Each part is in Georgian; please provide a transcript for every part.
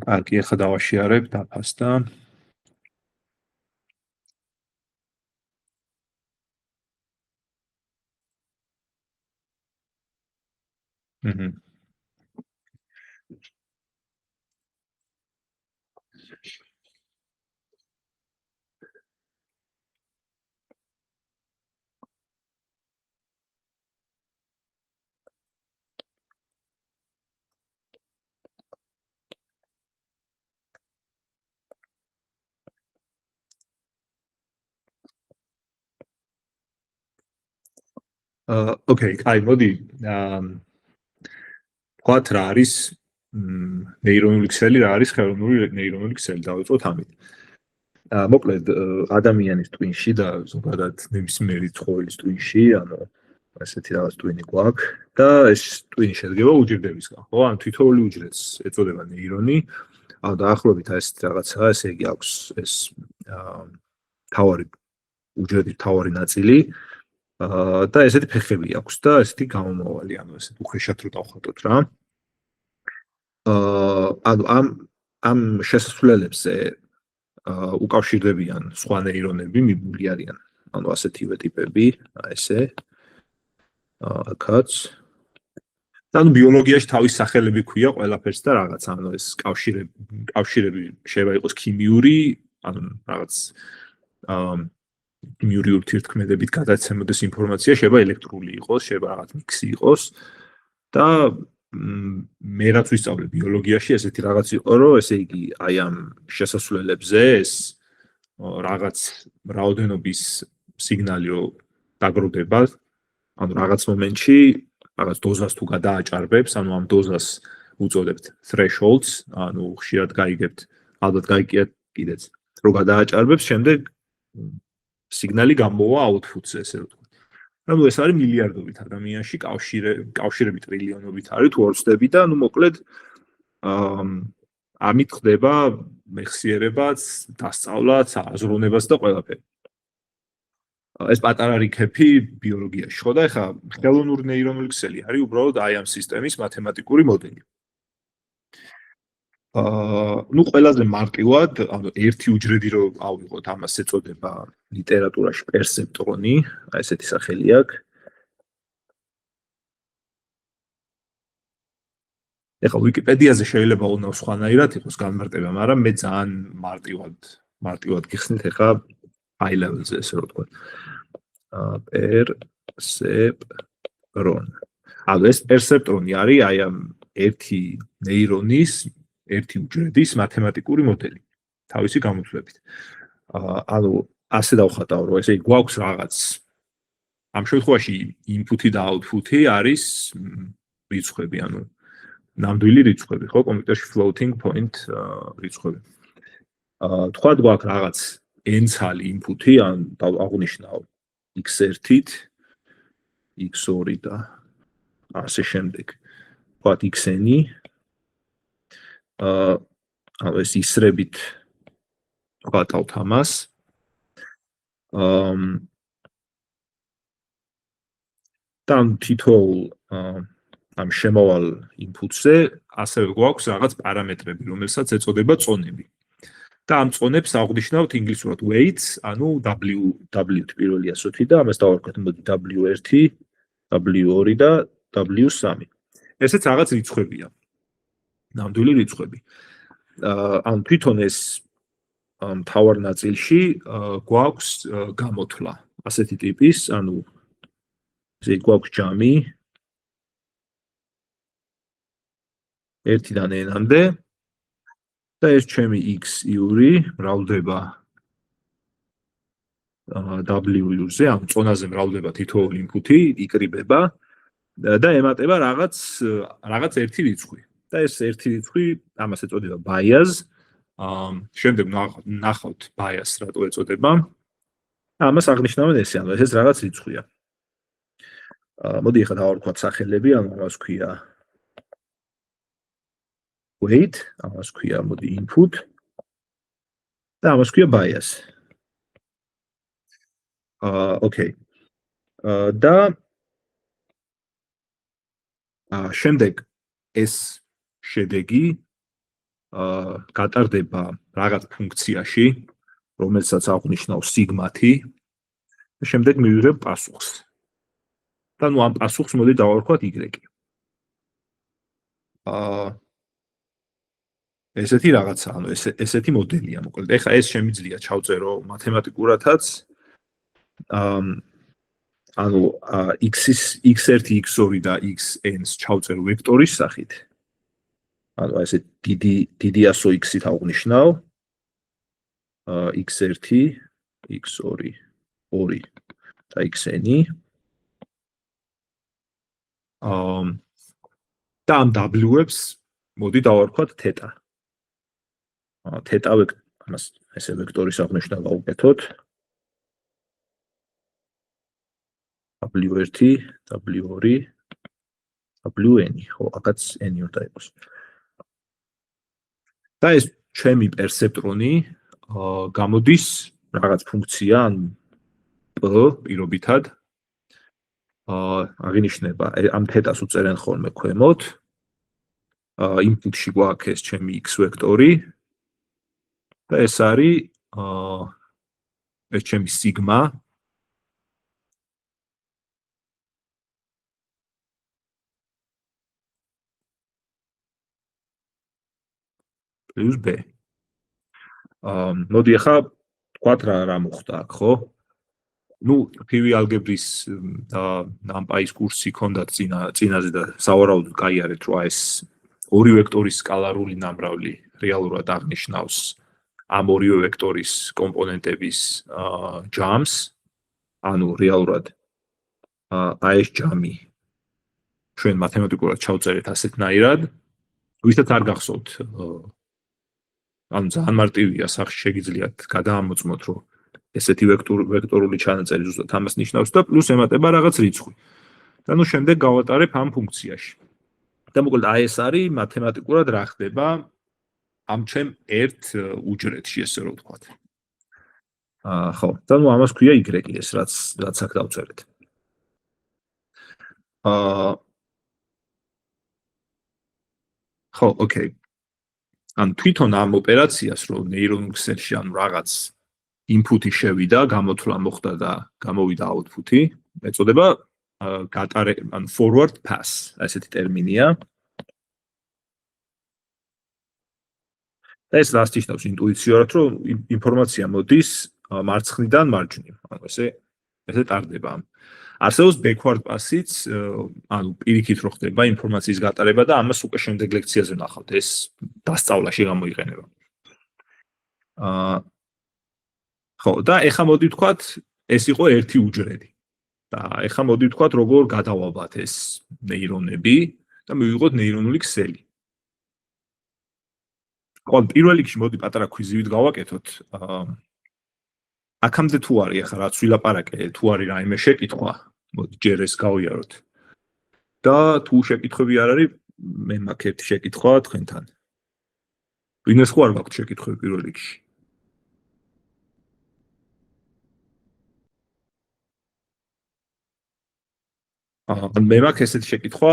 კი, ახლა დავაშიარებ დაფას და ოკეი, აი, მოდი ვთქვათ რა არის ნეირონული ქსელი, რა არის ხელოვნური ნეირონული ქსელი, დავიწყოთ ამით. მოკლედ, ადამიანის ტვინში და ზოგადად ნებისმიერი ცხოველის ტვინში, ანუ ასეთი რაღაც ტვინი გვაქვს და ეს ტვინი შედგება უჯრედებისგან, ხო? ანუ თითოეული უჯრედს ეწოდება ნეირონი, ანუ დაახლოებით ეს რაღაცაა, ესე იგი აქვს ეს თავარი უჯრედის თავარი ნაწილი და ესეთი ფეხები აქვს და ესეთი გამომავალი, ანუ ესეთ უხეშად რო დავხატოთ რა. ანუ ამ შესასვლელებზე უკავშირდებიან სხვა ნეირონები, მიბმული არიან, ანუ ასეთივე ტიპები, ესე. აქაც. ანუ ბიოლოგიაში თავის სახელები ქვია ყველაფერს და რაღაც, ანუ ეს კავშირები შეიძლება იყოს ქიმიური, ანუ რაღაც ქიმიური ურთიერთქმედებით გადაცემოდეს ინფორმაცია, შეიძლება ელექტრული იყოს, შეიძლება რაღაც მიქსი იყოს და მე რაც ვისწავლე ბიოლოგიაში, ესეთი რაღაც იყო, რომ ესე იგი, აი ამ შესასვლელებზე ეს რაღაც რაოდენობის სიგნალი რო დაგროვდება, ანუ რაღაც მომენტში, რაღაც დოზას თუ გადააჭარბებს, ანუ ამ დოზას უწოდებთ thresholds, ანუ ხშირად გაიგებთ, ალბათ გაიგეთ კიდეც, რო გადააჭარბებს, შემდეგ სიგნალი გამოვა output-ზე, ესე რომ ვთქვათ. ანუ ეს არის მილიარდობით ადამიანში კავშირები ტრილიონობით არის თუ არ ვცდები და ნუ მოკლედ ამით ხდება მეხსიერებაც, დასწავლაც, აზროვნებაც და ყველაფერი. ეს პატარა რიქეფი ბიოლოგიაში ხო და ეხლა ხელოვნური ნეირონული ქსელი არის უბრალოდ აი ამ სისტემის მათემატიკური მოდელი. ნუ ყველაზე მარტივად, ანუ ერთი უჯრედი რო ავიღოთ, ამას ეწოდება ლიტერატურაში პერსეპტრონი, აი ესეთი სახელი აქვს. ეხლა ვიკიპედიაზე შეიძლება უბრალოდ სხვანაირად იყოს განმარტება, მაგრამ მე ძალიან მარტივად გიხსნით ეხლა high level-ზე, ესე რომ ვთქვათ. პერსეპტრონ. ანუ ეს პერსეპტრონი არის აი ამ ერთი ნეირონის, ერთი უჯრედის მათემატიკური მოდელი, თავისი გამოთვლებით. ანუ ასე დავხატავ, რომ ესე იგი გვაქვს რაღაც. ამ შემთხვევაში input-ი და output-ი არის რიცხვები, ანუ ნამდვილი რიცხვები, ხო, კომპიუტერში floating point რიცხვები. თქვათ გვაქვს რაღაც n ცალი input-ი, ან აღნიშნავ x1-ით, x2 და ასე შემდეგ. თქვათ xn-ი ანუ ეს ისრებით ვატავთ ამას. და თითოეულ ამ შემავალ input-ზე ასევე გვაქვს რაღაც პარამეტრები, რომელსაც ეწოდება წონები. და ამ წონებს აღნიშნავთ ინგლისურად weights, ანუ W-ით პირველი ასოთი და ამას დავარქვათ W1, W2 და W3. ესეც რაღაც რიცხვებია. ნამდვილი რიცხვები. ანუ თვითონ ეს მთავარ ნაწილში გვაქვს გამოთვლა ასეთი ტიპის, ანუ ესე გვაქვს ჯამი 1-დან n-მდე და ეს ჩემი x-იური მრავლდება W-ზე, ანუ წონაზე მრავლდება თითოეული input-ი, იკრიბება და ემატება რაღაც ერთი რიცხვი. და ეს ერთი რიცხვი ამას ეწოდება bias. შემდეგ ნახავთ bias რატო ეწოდება. ამას აღნიშნავენ ესე, ანუ ეს რაღაც რიცხვია. მოდი ახლა დავარქვათ სახელები, ანუ ამას ქვია weight, ამას ქვია მოდი input და ამას ქვია bias. ოკეი. და შემდეგ ეს შედეგი გატარდება რაღაც ფუნქციაში, რომელსაც აღნიშნავს სიგმათი და შემდეგ მივიღებ პასუხს. და ნუ ამ პასუხს მოდი დავარქვათ y. ესეთი რაღაცა, ანუ ესეთი მოდელია მოკლედ. ეხლა ეს შემიძლია ჩავწერო მათემატიკურადაც. ანუ x1, x2 და xn-ს ჩავწერო ვექტორის სახით. ანუ ესე დიდი ასო x-ით აღნიშნავ. x1, x2, 2 და xn-ი. და ამ w-ებს მოდი დავარქვათ θ. θ ამას ესე ვექტორის აღნიშვნა გავუკეთოთ. w1, w2, wn, ხო, აქაც n უნდა იყოს. და ეს ჩემი პერსეპტრონი გამოდის რაღაც ფუნქცია p პირობითად. აღინიშნება ამ θ-ს უწერენ ხოლმე ქვემოთ. input-ში გვაქვს ეს ჩემი x ვექტორი და ეს არის ეს ჩემი სიგმა plus b. მოდი ახლა ვთქვათ რა მოხდა აქ, ხო? ნუ PV ალგებრის და NumPy-ის კურსი ქონდათ წინაზე და სავარაუდოდ გაიარეთ, რომ ეს ორი ვექტორის სკალარული ნამრავლი რეალურად აღნიშნავს ამ ორივე ვექტორის კომპონენტების ჯამს, ანუ რეალურად ეს ჯამი ჩვენ მათემატიკურად ჩავწერეთ ასეთნაირად, ვისაც არ გახსოვთ, ანუ ძალიან მარტივია, სახში შეგიძლიათ გადაამოწმოთ, რომ ესეთი ვექტორული ჩანაწერი ზუსტად ამას ნიშნავს და პლუს ემატება რაღაც რიცხვი. და ნუ შემდეგ გავატარებ ამ ფუნქციაში. და მოკლედ აი ეს არის მათემატიკურად რა ხდება ამ ჩემ ერთ უჯრედში, ესე რომ ვთქვათ. ხო, და ნუ ამას ქვია y ეს რაც აქ დავწერეთ. ხო, ოკეი. ან თვითონ ამ ოპერაციას რომ ნეირონულ ქსელში ან რაღაც input-ი შევიდა, გამოთვლა მოხდა და გამოვიდა output-ი, ეწოდება ან forward pass, ასეთი ტერმინია. და ეს რას ნიშნავს ინტუიციურად, რომ ინფორმაცია მოდის მარცხნიდან მარჯვნივ, ანუ ესე ტარდება. არსებობს backward pass-იც, ანუ პირიქით რო ხდება ინფორმაციის გატარება და ამას უკვე შემდეგ ლექციაზე ვნახავთ, ეს დასწავლაში გამოიყენება. ხო, და ეხლა მოდი ვთქვათ, ეს იყო ერთი უჯრედი. და ეხლა მოდი ვთქვათ, როგორ გადავაბათ ეს ნეირონები და მივიღოთ ნეირონული ქსელი. ხო, პირველ რიგში მოდი პატარა კვიზივით გავაკეთოთ. აქამდე თუ არის ახლა რაც ვილაპარაკე, თუ არის რაიმე შეკითხვა, მოდი ჯერ ეს გავიაროთ. და თუ შეკითხვები არ არის, მე მაქვს ერთი შეკითხვა თქვენთან. ვინმეს ხო არ გაქვთ შეკითხვები პირველ რიგში? მე მაქვს ესეთი შეკითხვა,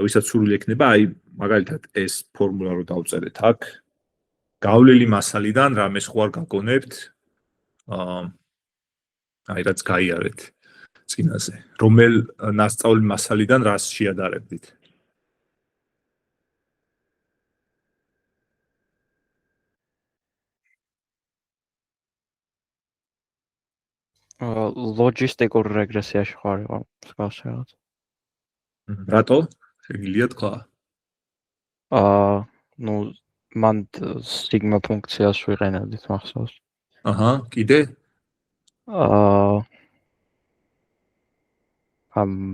ვისაც სურვილი ექნება, აი მაგალითად ეს ფორმულა რო დავწერეთ აქ, გავლილი მასალიდან რამეს ხო არ გაგონებთ? აი რაც გაიარეთ წინაზე. რომელ ნასწავლი მასალიდან რას შეადარებდით? ლოჯისტიკურ რეგრესიაში ხო არ იყო მსგავსი რაღაც. რატო? შეგიძლია თქვა? ნუ მან სიგმა ფუნქციას ვიყენებდით მახსოვს. აჰა, კიდე?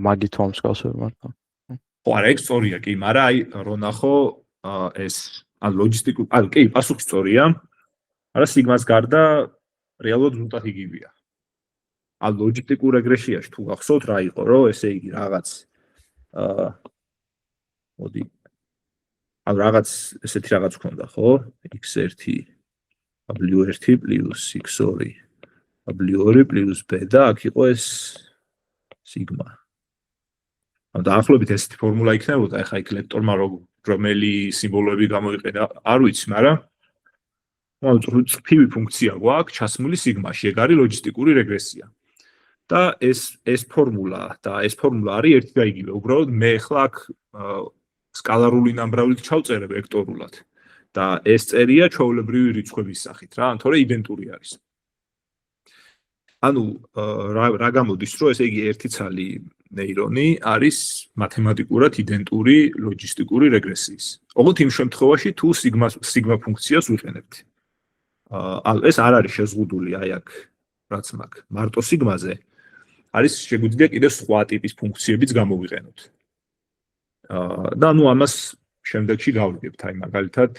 მაგით მომსგავსებ მარტო. ხო, არა, ეგ სწორია კი, მაგრამ აი რო ნახო ეს ან ლოჯისტიკურ, ანუ კი, პასუხი სწორია. არა სიგმას გარდა რეალურად ზუსტად იგივეა. ან ლოჯისტიკურ რეგრესიაში თუ გახსოვთ რა იყო, რომ ესე იგი რაღაც მოდი ან რაღაც ესეთი რაღაც ქონდა, ხო? x1 w1 plus x2 w2 plus b და აქ იყო ეს სიგმა. ან დაახლოებით ესეთი ფორმულა იქნებოდა, ეხა იქ ლექტორმა რომელი სიმბოლოები გამოიყენა, არ ვიცი, მაგრამ წრფივი ფუნქცია გვაქვს ჩასმული სიგმაში, ეგ არის ლოჯისტიკური რეგრესია. და ეს ფორმულა არის ერთი და იგივე. უბრალოდ მე ახლა აქ სკალარული ნამბრავლით ჩავწერე ვექტორულად. და ეს წერია ჩვეულებრივი რიცხვების სახით რა, თორე იდენტური არის. ანუ რა გამოდის, რომ ესე იგი ერთი ცალი ნეირონი არის მათემატიკურად იდენტური ლოჯისტიკური რეგრესიის. ოღონდ იმ შემთხვევაში თუ სიგმა ფუნქციას ვიყენებთ. ეს არ არის შეზღუდული აი აქ რაც მაქვს მარტო სიგმაზე. არის შეგვიძლია კიდევ სხვა ტიპის ფუნქციებიც გამოვიყენოთ. და ნუ ამას შემდეგში გავიგებთ, აი მაგალითად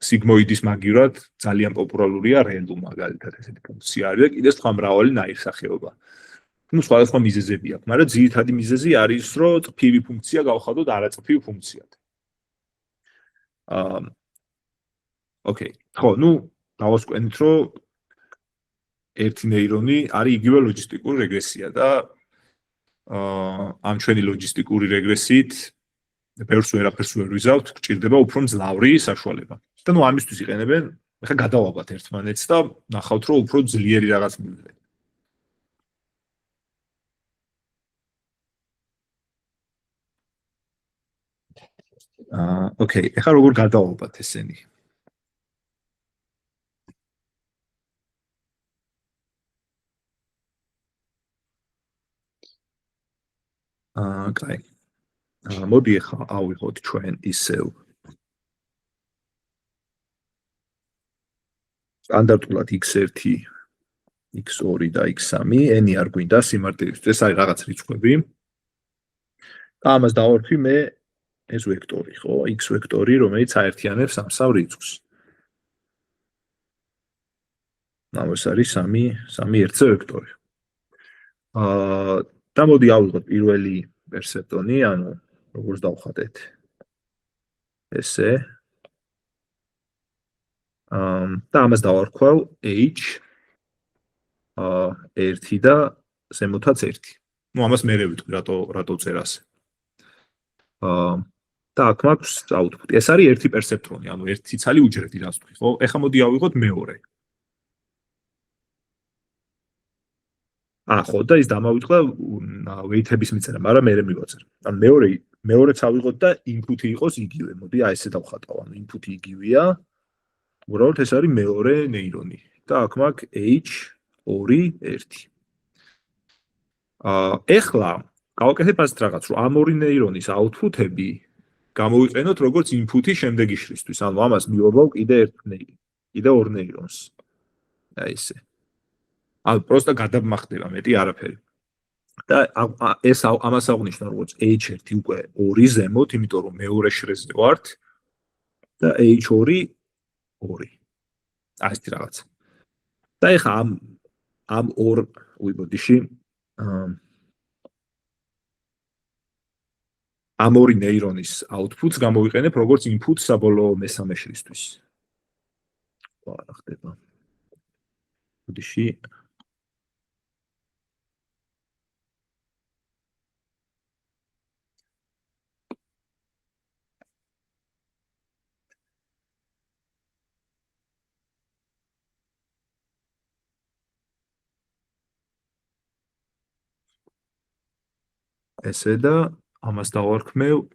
სიგმოიდის მაგივრად ძალიან პოპულარულია რენდუ მაგალითად ესეთი ფუნქცია არის და კიდევ სხვა მრავალი ნაირსახეობა. ნუ სხვადასხვა მიზეზები აქვს, მაგრამ ძირითადი მიზეზი არის, რომ წრფივი ფუნქცია გავხადოთ არაწრფივ ფუნქციად. ოკეი. ხო, ნუ დავასკვენით, რომ ერთი ნეირონი არის იგივე ლოჯისტიკური რეგრესია და ამ ჩვენი ლოჯისტიკური რეგრესიით ბევრს ვერაფერს ვერ ვიზავთ, გჭირდება უფრო მძლავრი საშუალება. და ნუ ამისთვის იყენებენ, ახლა გადავაბათ ერთმანეთს და ნახავთ, რომ უფრო ძლიერი რაღაც მივიღეთ. ოკეი, ახლა როგორ გადავაბათ ესენი? კაი. მოდი ახლა ავიღოთ ჩვენ ისევ სტანდარტულად x1, x2 და x3, n-ი არ გვინდა სიმარტივისთვის, ეს არის რაღაც რიცხვები. და ამას დავარქვი მე ეს ვექტორი, ხო? x ვექტორი, რომელიც აერთიანებს ამ სამ რიცხვს. ეს არის 3 ერთზე ვექტორი. და მოდი ავიღოთ პირველი პერსეპტონი, ანუ როგორც დავხატეთ. ესე. და ამას დავარქვავ h 1 და ზემოთაც 1. ნუ ამას მე ვიტყვი, რატო წერას. და აქ მაქვს output. ეს არის ერთი პერსეპტრონი, ანუ ერთი ცალი უჯრედი, რაც ვთქვი, ხო? ეხლა მოდი ავიღოთ მეორე. ხო, და ის დამავიწყდა ვეითების მიწერა, მაგრამ მე მივაწერ. ანუ მეორეც ავიღოთ და input-ი იყოს იგივე. მოდი აი ესე დავხატავ, ანუ input-ი იგივეა. უბრალოდ ეს არის მეორე ნეირონი. და აქ მაქვს h2 1. ეხლა გავაკეთებ ასეთ რაღაც, რომ ამ ორი ნეირონის output-ები გამოვიყენოთ როგორც input-ი შემდეგი შრისთვის. ანუ ამას მივაბავ კიდე ორ ნეირონს. აი ესე. ანუ პროსტა გადამახდება მეტი არაფერი. და ეს ამას აღნიშნავ როგორც h1 უკვე 2 ზემოთ, იმიტომ რომ მეორე შრეზე ვართ და h2 2. აი ესეთი რაღაც. და ეხლა ამ ორ უიბოდიში ამ ორი ნეირონის outputs გამოვიყენებ როგორც input საბოლოო მესამე შრისთვის. რა ხდება? ბოდიში ესე და ამას დავარქმევ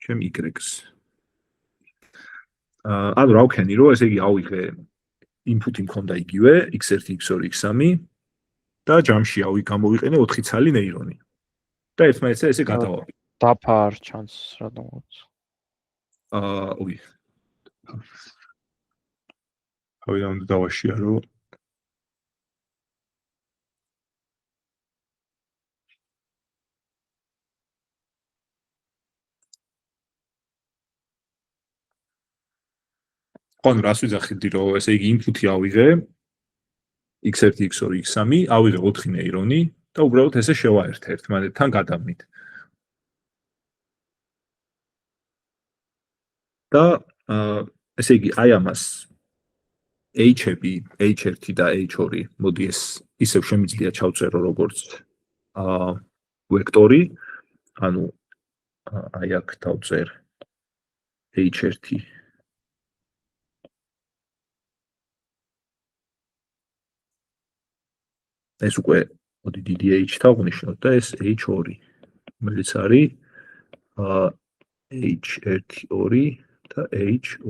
ჩემ y-ს. ანუ რა ვქენი, რომ ესე იგი ავიღე input-ი მქონდა იგივე x1, x2, x3 და ჯამში გამოვიყენე 4 ცალი ნეირონი. და ერთმანეთს ესე გადავაბი. დაფა არ ჩანს რადგანაც. ой. ავიდან უნდა დავაშიარო. ანუ რას ვიძახიდი, რომ ესე იგი input-ი ავიღე x1, x2, x3, ავიღე 4 ნეირონი და უბრალოდ ესე შევაერთე ერთმანეთთან გადამნით. და ესე იგი აი ამას h-ები, h1 და h2, მოდი ეს ისევ შემიძლია ჩავწერო როგორც ვექტორი, ანუ აი აქ დავწერ H1 ეს უკვე მოდი დიდი H თავნიშნოთ და ეს H2 რომელიც არის H1 და H2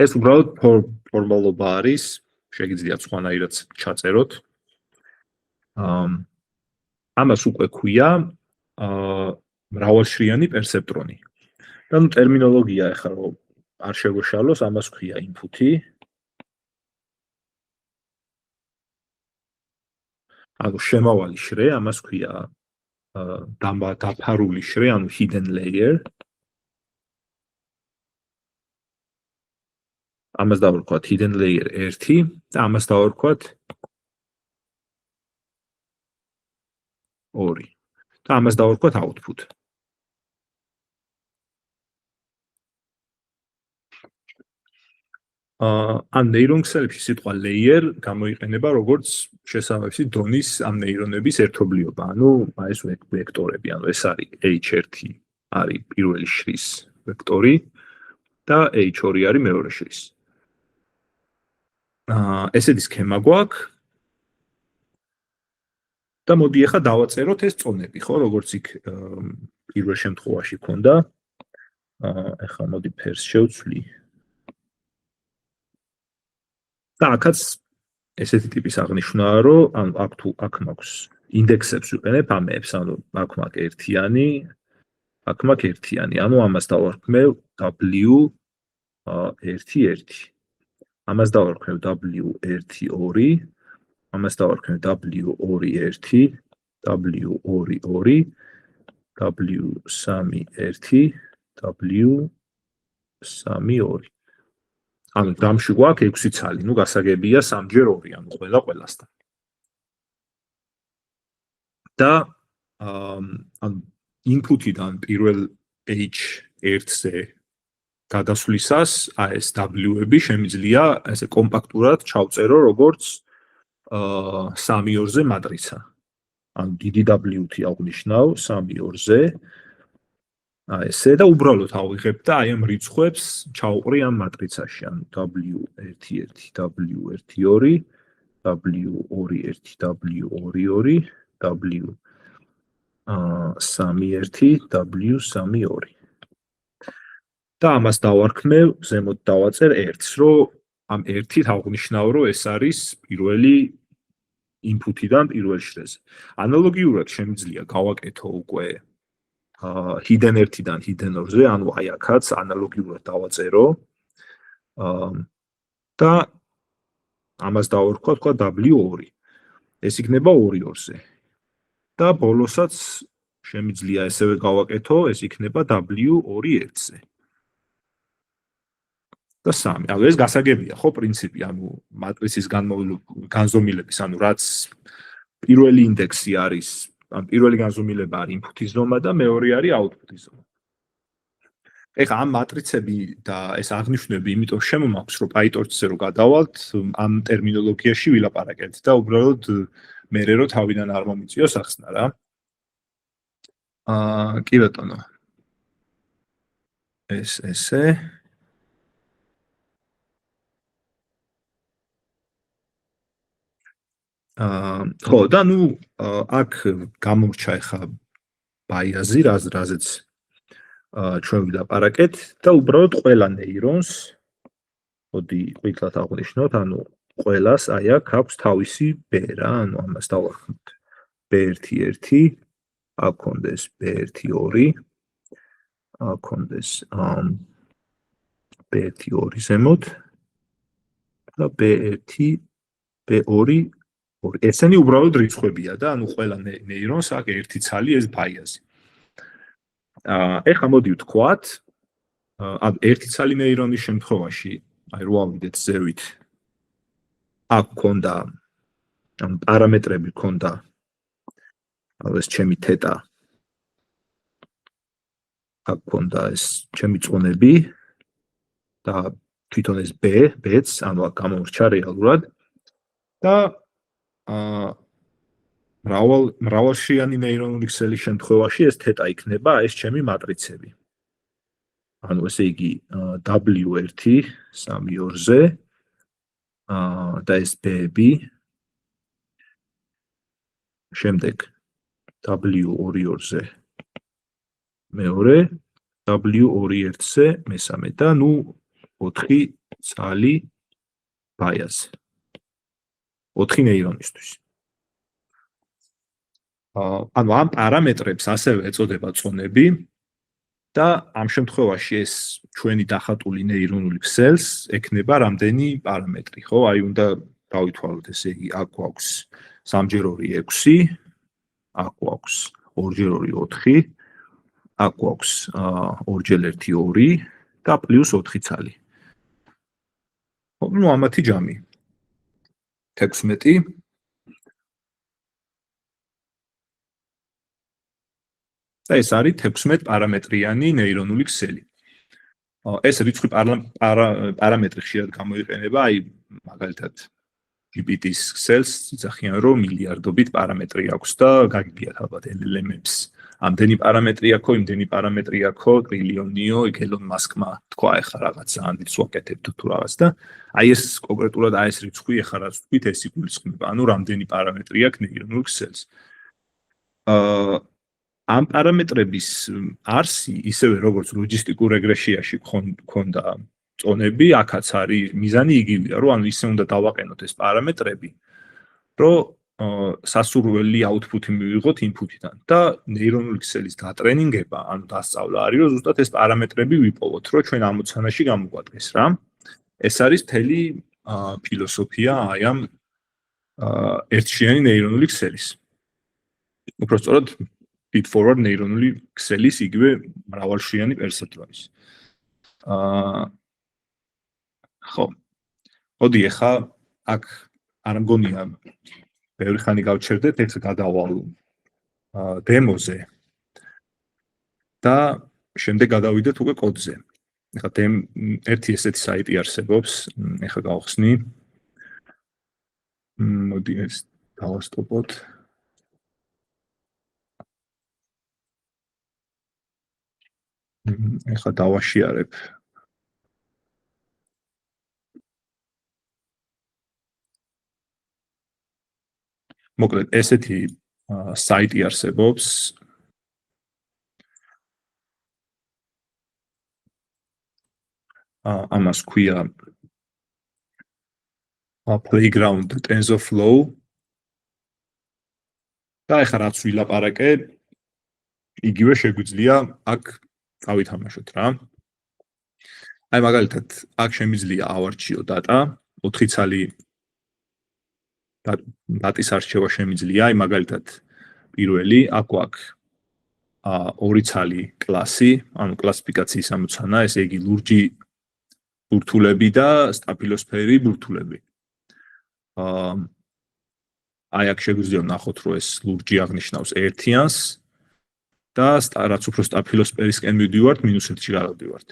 ეს უბრალოდ ფორმალობა არის შეგიძლიათ სხვანაირად ჩაწეროთ ამას უკვე ქვია მრავალშრიანი პერსეპტრონი და ნუ ტერმინოლოგია ახლა რომ არ შევაშალოს ამას ქვია ინფუთი ანუ შემავალი შრე ამას ქვია დაფარული შრე ანუ hidden layer ამას დავარქვათ hidden layer 1 და ამას დავარქვათ 2 და ამას დავარქვათ output ან ნეირონ ქსელებში სიტყვა layer გამოიყენება როგორც შესაბამისი დონის ამ ნეირონების ერთობლიობა ანუ ეს ვექტორები ანუ ეს არის H1 არის პირველი შრის ვექტორი და H2 არის მეორე შრის ესეთი სქემა გვაქვს და მოდი ახლა დავაწეროთ ეს წონები ხო როგორც იქ პირველ შემთხვევაში ქონდა ახლა მოდი ფერს შევცვლი და აქაც ესეთი ტიპის აღნიშვნაა რომ ან აქ მაქვს ინდექსებს ვიყენებ ამებს ანუ აქ მაქვს ერთიანი აქ მაქვს ერთიანი ანუ ამას დავარქმევ W11 ამას დავარქმევ W12 ამას დავარქმევ W21 W22 W31 W32 ანუ დამში გვაქვს 6 ცალი, ნუ გასაგებია 3-ჯერ 2, ანუ ყველასთან. და ანუ input-იდან პირველ H1-ზე გადასვლისას ეს W-ები შემიძლია ესე კომპაქტურად ჩავწერო როგორც 3-2-ზე მატრიცა. ანუ დიდი W-ი აღნიშნავ 3-2-ზე ესე და უბრალოდ ავიღებ და აი ამ რიცხვებს ჩავყრი ამ მატრიცაში, ანუ W11, W12, W21, W22, W31, W32. და ამას დავარქმევ, ზემოთ დავაწერ 1-ს, რომ ამ 1-ით აღნიშნავ, რომ ეს არის პირველი input-იდან პირველ შრეზე. ანალოგიურად შემიძლია გავაკეთო უკვე hidden 1-დან hidden 2-ზე, ანუ აი აქაც ანალოგიურად დავაწერო. და ამას დავარქვა თქვა W2. ეს იქნება 2-2-ზე. და ბოლოსაც შემიძლია ესევე გავაკეთო, ეს იქნება W2-1-ზე. და 3. ანუ ეს გასაგებია, ხო, პრინციპი, ანუ მატრიცის განზომილების, ანუ რაც პირველი ინდექსი არის ან პირველი განზომილება არის input-ის ზომა და მეორე არის output-ის ზომა. ეხლა ამ მატრიცები და ეს აღნიშვნები იმიტომ შემომაქვს, რომ PyTorch-ზე რო გადავალთ, ამ ტერმინოლოგიაში ვილაპარაკეთ და უბრალოდ მერე რო თავიდან არ მომიწიოს ახსნა რა. კი ბატონო. ესე ხო, და ნუ აქ გამორჩა ახლა ბაიაზი, რაზეც ჩვენ ვილაპარაკეთ და უბრალოდ ყველა ნეირონს მოდი ყვიკლად აღნიშნოთ, ანუ ყველას აი აქ აქვს თავისი B რა, ანუ ამას დავახმოთ B11, აქ კონდეს B12, აქ კონდეს B12 ზემოთ და B1, B2 ესენი უბრალოდ რიცხვებია და ანუ ყველა ნეირონს აქვს ერთი ცალი ეს ბაიაზი. ეხლა მოდი ვთქვათ, ან ერთი ცალი ნეირონის შემთხვევაში, აი რო ავიდეთ ზევით, აქ ქონდა ამ პარამეტრები ქონდა, ანუ ეს ჩემი თეტა, აქ ქონდა ეს ჩემი წონები და თვითონ ეს B-ს, ანუ აქ გამორჩა რეალურად და მრავალშრიანი ნეირონული ქსელის შემთხვევაში ეს თეტა იქნება ეს ჩემი მატრიცები. ანუ ესე იგი W1 3-2-ზე და ეს B-ები შემდეგ W2-2-ზე მეორე W2-1-ზე მესამე და ნუ 4 ცალი ბაიაზე 4 ნეირონისთვის ანუ ამ პარამეტრებს ასევე ეწოდება წონები და ამ შემთხვევაში ეს ჩვენი დახატული ნეირონული ქსელს ექნება რამდენი პარამეტრი, ხო? აი უნდა დავითვალოთ, ესე იგი, აქ გვაქვს 3x2 6, აქ გვაქვს 2x2 4, აქ გვაქვს 2x1 2 და პლუს 4 ცალი. ნუ ამათი ჯამი 16 და ეს არის 16 პარამეტრიანი ნეირონული ქსელი. ეს რიცხვი პარამეტრი ხშირად გამოიყენება, აი მაგალითად GPT-ს ქსელს იცახიან, რომ მილიარდობით პარამეტრი აქვს და გაგიგიათ ალბათ LLM-ებს. ამდენი პარამეტრი აქვს, იმდენი პარამეტრი აქვს, ტრილიონიო, Elon Musk-მა თქვა ეხლა რაღაც ანდიც ვაკეთებთ თუ რაღაც და აი ეს კონკრეტულად აი ეს რიცხვი ეხლა რაც თქვით, ეს იგულისხმება, ანუ რამდენი პარამეტრი აქვს ნეირონულ ქსელს. ამ პარამეტრების არსი, ისევე როგორც ლოჯისტიკურ რეგრესიაში გქონდა წონები, აქაც არის მიზანი იგივეა, რომ ანუ ისე უნდა დავაყენოთ ეს პარამეტრები, რომ სასურველი აუთპუტი მივიღოთ ინფუტიდან და ნეირონული ქსელის დატრენინგება, ანუ დასწავლა არის, რომ ზუსტად ეს პარამეტრები ვიპოვოთ, რომ ჩვენ ამოცანაში გამოგვადგეს რა. ეს არის მთელი ფილოსოფია აი ამ ერთშიანი ნეირონული ქსელის. უბრალოდ feed-forward ნეირონული ქსელის იგივე მრავალშიანი პერსეპტორის. ხო. მოდი ახლა აქ არ მგონია ბევრი ხანი გავჩერდეთ, ეხლა გადავალ დემოზე. და შემდეგ გადავიდეთ უკვე კოდზე. ახლა ერთი ესეთი საიტი არსებობს, ახლა გავხსნი. მოდი ეს დავასტოპოთ. ეხლა დავაშიარებ. მოკლედ ესეთი საიტი არსებობს. ამას ქვია Playground TensorFlow. და ეხლა რაც ვილაპარაკე, იგივე შეგვიძლია აქ წავითამაშოთ რა. აი მაგალითად, აქ შემიძლია ავარჩიო data, 4 ცალი დატის არჩევა შემიძლია, აი მაგალითად პირველი, აქ გვაქვს 2 ცალი კლასი, ანუ კლასიფიკაციის ამოცანა, ესე იგი ლურჯი ბურთულები და სტაფილოსფერი ბურთულები. აი აქ შეგვიძლია ვნახოთ, რომ ეს ლურჯი აღნიშნავს ერთიანს და რაც უფრო სტაფილოსფერისკენ მივდივართ, -1-ში გადავდივართ.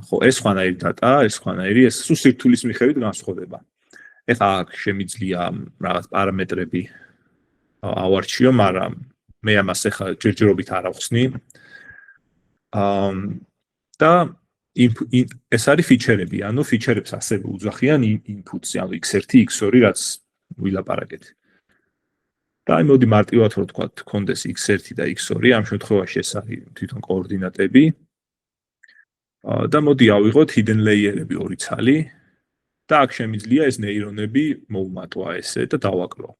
ხო, ეს ხვანაირი data, ეს ხვანაირი, ეს სულ სირთულის მიხედვით განსხვავდება. ეხლა აქ შემიძლია რაღაც პარამეტრები ავარჩიო, მაგრამ მე ამას ეხლა ჯერჯერობით არ ავხსნი. და ეს არის ფიჩერები, ანუ ფიჩერებს ასევე უძახიან inputs-ი, ანუ x1, x2, რაც ვილაპარაკეთ. და აი მოდი მარტივად რო თქვა, გქონდეს x1 და x2, ამ შემთხვევაში ეს არის თვითონ კოორდინატები. და მოდი ავიღოთ hidden layer-ები 2 ცალი. და აქ შემიძლია ეს ნეირონები მოვუმატვა ესე და დავაკლო.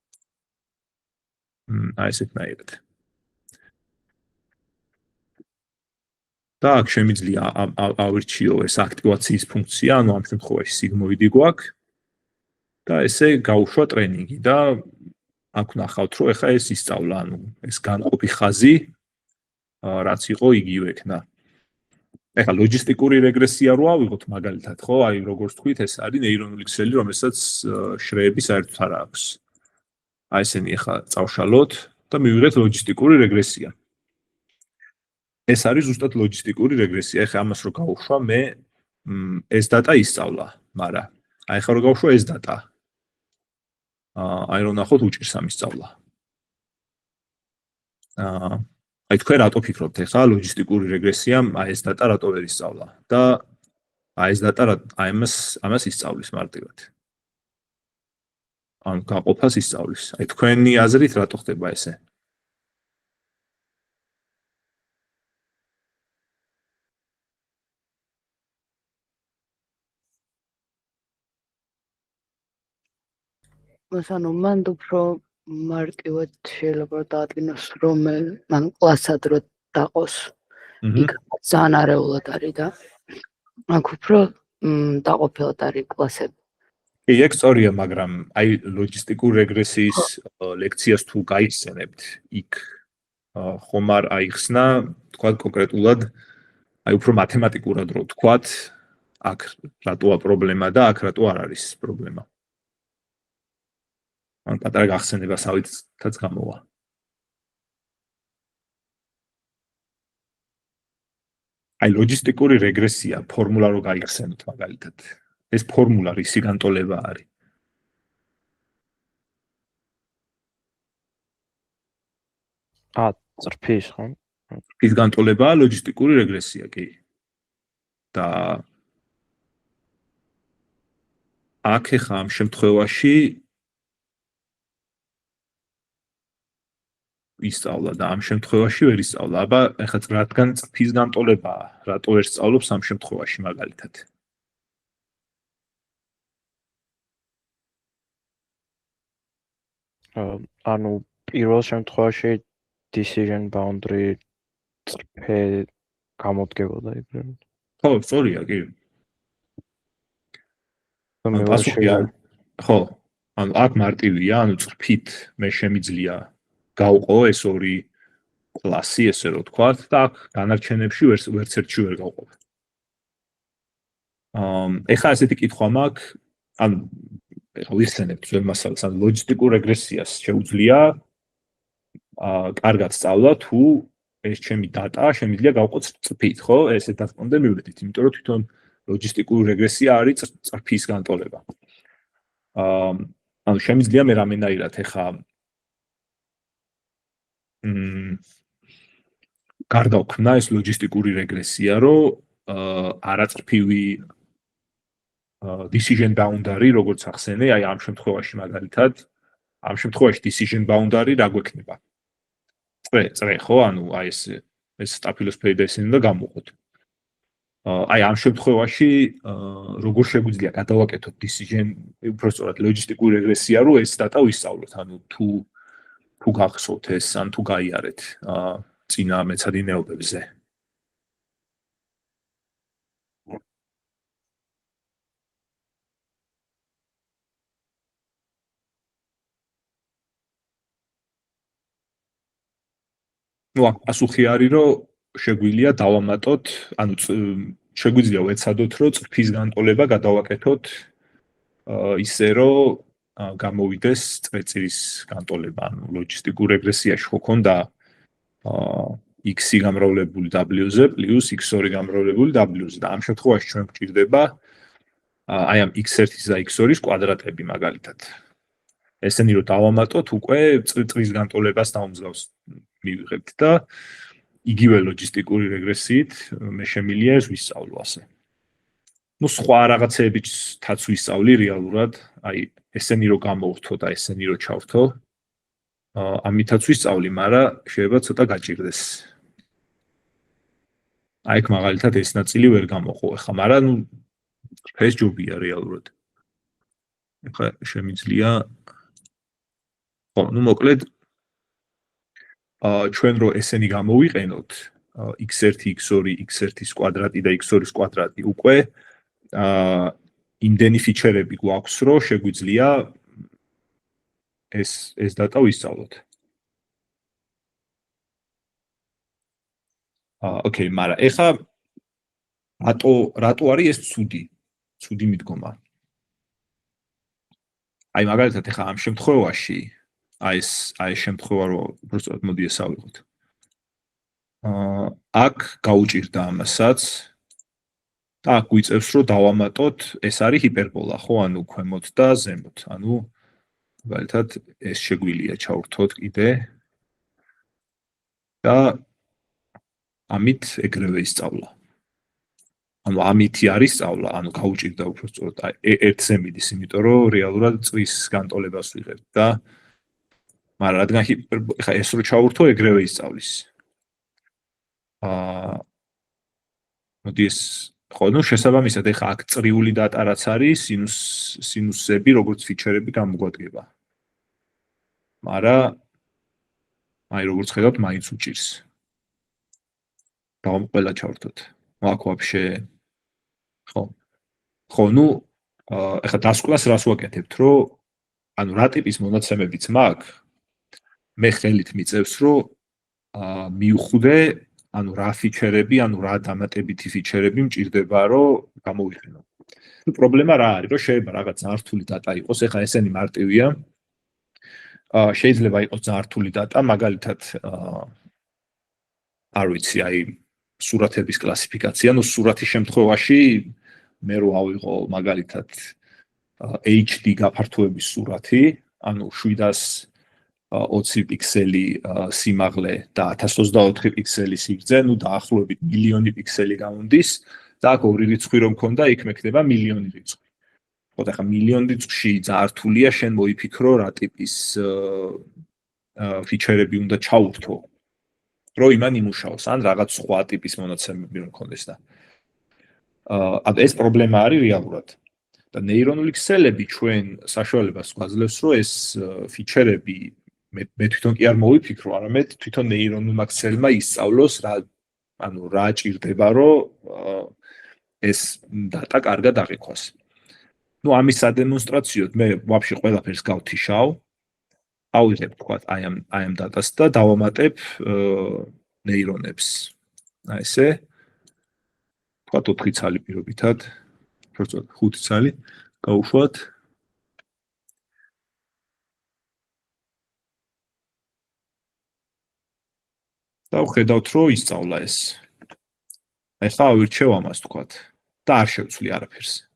აი ესეთნაირად. და აქ შემიძლია ავირჩიო ეს აქტივაციის ფუნქცია, ანუ ამ შემთხვევაში სიგმოიდი გვაქვს. და ესე გავუშვა ტრენინგი და აქ ვნახავთ, რომ ეხლა ეს ისწავლა, ანუ ეს განყოფი ხაზი რაც იყო იგივე ექნა. ეხლა ლოჯისტიკური რეგრესია რო ავიღოთ მაგალითად, ხო, აი როგორც თქვით, ეს არის ნეირონული ქსელი, რომელსაც შრეები საერთოდ არ აქვს. აი ესენი ეხლა წავშალოთ და მივიღეთ ლოჯისტიკური რეგრესია. ეს არის ზუსტად ლოჯისტიკური რეგრესია. ეხლა ამას რო გავუშვა, მე ეს data ისწავლა, მაგრამ აი ხა რო გავუშვა ეს data. აი რო ნახოთ უჭირს ამის სწავლა. აი თქვენ რატო ფიქრობთ ახლა ლოჯისტიკური რეგრესიამ აი ეს დატა რატო ვერ ისწავლა და აი ეს დატა აი ამას ისწავლის მარტივად. ან გაყოფას ისწავლის. აი თქვენი აზრით რატო ხდება ესე? ანუ მან უფრო მარტივად შეიძლება დაადგინოს ან კლასად რო დაყოს იქ ძალიან არეულად არის და აქ უფრო დაყოფილად არის კლასები. კი, ეგ სწორია, მაგრამ აი ლოჯისტიკურ რეგრესიის ლექციას თუ გაიხსენებთ, იქ ხომ არ აიხსნა, თქვა კონკრეტულად, აი უფრო მათემატიკურად რო თქვათ, აქ რატოა პრობლემა და აქ რატო არ არის პრობლემა. ან პატარა გახსენება სავითაც გამოვა. აი ლოჯისტიკური რეგრესია ფორმულა რო გაიხსენოთ მაგალითად. ეს ფორმულა რისი განტოლება არის? წრფის, ხო? ის განტოლებაა ლოჯისტიკური რეგრესია, კი. და აქ ხა ამ შემთხვევაში ისწავლა და ამ შემთხვევაში ვერ ისწავლა. აბა, ეხლა რადგან წრფის განტოლებაა, რატო ვერ სწავლობს ამ შემთხვევაში მაგალითად? ანუ პირველ შემთხვევაში decision boundary წრფე გამოდგებოდა იქ. ხო, სწორია, კი. ხო, ანუ აქ მარტივია, ანუ წრფით მე შემიძლია გავყო ეს ორი კლასი, ესე რომ ვთქვათ, და აქ განარჩენებში ვერც ერთში ვერ გავყობ. ეხლა ასეთი კითხვა მაქვს, ანუ ეხლა ვიხსენებთ ძველ მასალას, ანუ ლოჯისტიკურ რეგრესიას შეუძლია კარგად სწავლა, თუ ეს ჩემი დატა შემიძლია გავყო წრფით, ხო? ესე დასკვნამდე მივედით, იმიტომ რომ თვითონ ლოჯისტიკური რეგრესია არის წრფის განტოლება. ანუ შემიძლია მე რამენაირად ეხლა გარდავქმნა ეს ლოჯისტიკური რეგრესია, რომ არაწრფივი decision boundary, როგორც ახსენე, აი ამ შემთხვევაში მაგალითად, ამ შემთხვევაში decision boundary რა გვექნება? წრე, ხო, ანუ აი ეს სტაფილოსფერი და ესენი და გამოვყოთ. აი ამ შემთხვევაში როგორ შეგვიძლია გადავაკეთოთ decision, უბრალოდ ლოჯისტიკური რეგრესია, რომ ეს დატა ვისწავლოთ, ანუ თუ გახსოვთ ეს, ან თუ გაიარეთ წინა მეცადინეობებზე. ნუ პასუხი არის, რომ შეგვიძლია დავამატოთ, ანუ შეგვიძლია ვეცადოთ, რომ წრფის განტოლება გადავაკეთოთ ისე, რომ გამოვიდეს წრეწირის განტოლება, ანუ ლოჯისტიკურ რეგრესიაში ხო ქონდა x-ი გამრავლებული w-ზე პლუს x2 გამრავლებული w-ზე და ამ შემთხვევაში ჩვენ გვჭირდება აი ამ x1-ის და x2-ის კვადრატები მაგალითად. ესენი რომ დავამატოთ, უკვე წრის განტოლებას დავმსგავს მივიღებთ და იგივე ლოჯისტიკური რეგრესიით მე შემიძლია ეს ვისწავლო ასე. ნუ სხვა რაღაცეებიც ვისწავლი რეალურად, აი ესენი რომ გამოვხთო და ესენი რომ ჩავრთო, ამითაც ვისწავლი, მაგრამ შეიძლება ცოტა გაჭირდეს. აი ეგ მაგალითად ეს ნაწილი ვერ გამოყო ახლა, მაგრამ ნუ ეს ჯობია რეალურად. ახლა შემიძლია ხო, ნუ მოკლედ ჩვენ რო ესენი გამოვიყენოთ x1, x2, x1-ის კვადრატი და x2-ის კვადრატი უკვე იმდენი ფიჩერები გვაქვს, რომ შეგვიძლია ეს დატა ვისწავლოთ. ოკეი, მაგრამ ეხლა რატო არის ეს ცუდი მიდგომა? აი მაგალითად ეხლა ამ შემთხვევაში აი ეს შემთხვევა რომ უბრალოდ მოდი ეს ავიღოთ. აქ გაუჭირდა ამასაც და აქ გვიწევს რომ დავამატოთ, ეს არის ჰიპერბოლა, ხო, ანუ ქვემოთ და ზემოთ. ანუ მაგალითად ეს შეგვიძლია ჩავრთოთ კიდე და ამით ეგრევე ისწავლა. ანუ ამითი არის სწავლა, ანუ გაუჭირდა უფრო სწორად ერთზე მიდის, იმიტომ რომ რეალურად წვის განტოლებას ვიღებ და მაგრამ რადგან ხა ეს რო ჩაურთო ეგრევე ისწავლის. მოდი ეს ხო, ნუ შესაბამისად ეხა აქ წრიული დატა რაც არის, სინუსები, როგორც ფიჩერები გამოგვადგება. მაგრამ აი როგორც ხედავთ, მაინც უჭირს. ყველა ჩავრთოთ. აქ ვაფშე ხო, ნუ ეხა დასკვნას რას ვაკეთებთ, რომ ანუ რა ტიპის მონაცემებიც მაქვს, მე ხელით მიწევს, რომ მივხვდე, ანუ რა ფიჩერები, ანუ რა დამატებითი ფიჩერები მჭირდება, რომ გამოვიყენო. ნუ პრობლემა რა არის, რომ შეიძლება რაღაც ზართული დატა იყოს, ეხა ესენი მარტივია. შეიძლება იყოს ზართული დატა, მაგალითად არ ვიცი, აი სურათების კლასიფიკაცია, ნუ სურათის შემთხვევაში მე რო ავიღო მაგალითად HD გაფართოების სურათი, ანუ 720 პიქსელი სიმაღლე და 1024 პიქსელი სიგრძე, ნუ დაახლოებით მილიონი პიქსელი გამომდის და აქ ორი რიცხვი რომ მქონდა, იქ მექნება მილიონი რიცხვი. ხო, და ხა მილიონი რიცხვში ზართულია, შენ მოიფიქრო რა ტიპის ფიჩერები უნდა ჩაურთო, რომ იმან იმუშაოს, ან რაღაც სხვა ტიპის მონაცემები რომ მქონდეს და ანუ ეს პრობლემა არის რეალურად. და ნეირონული ქსელები ჩვენ საშუალებას გვაძლევს, რომ ეს ფიჩერები მე თვითონ კი არ მოვიფიქრო, არამედ თვითონ ნეირონულმა ქსელმა ისწავლოს რა ჭირდება, რომ ეს დატა კარგად აღიქვას. ნუ ამის სადემონსტრაციოდ მე ვაფშე ყველაფერს გავთიშავ, ავიღებ თქვა აი ამ დატას და დავამატებ ნეირონებს. აი ესე თქვა 4 ცალი პირობითად, პროცენტ 5 ცალი გავუშვათ. და ვხედავთ, რომ ისწავლა ეს. ახლა ავირჩევ ამას თქვა და არ შევცვლი არაფერს.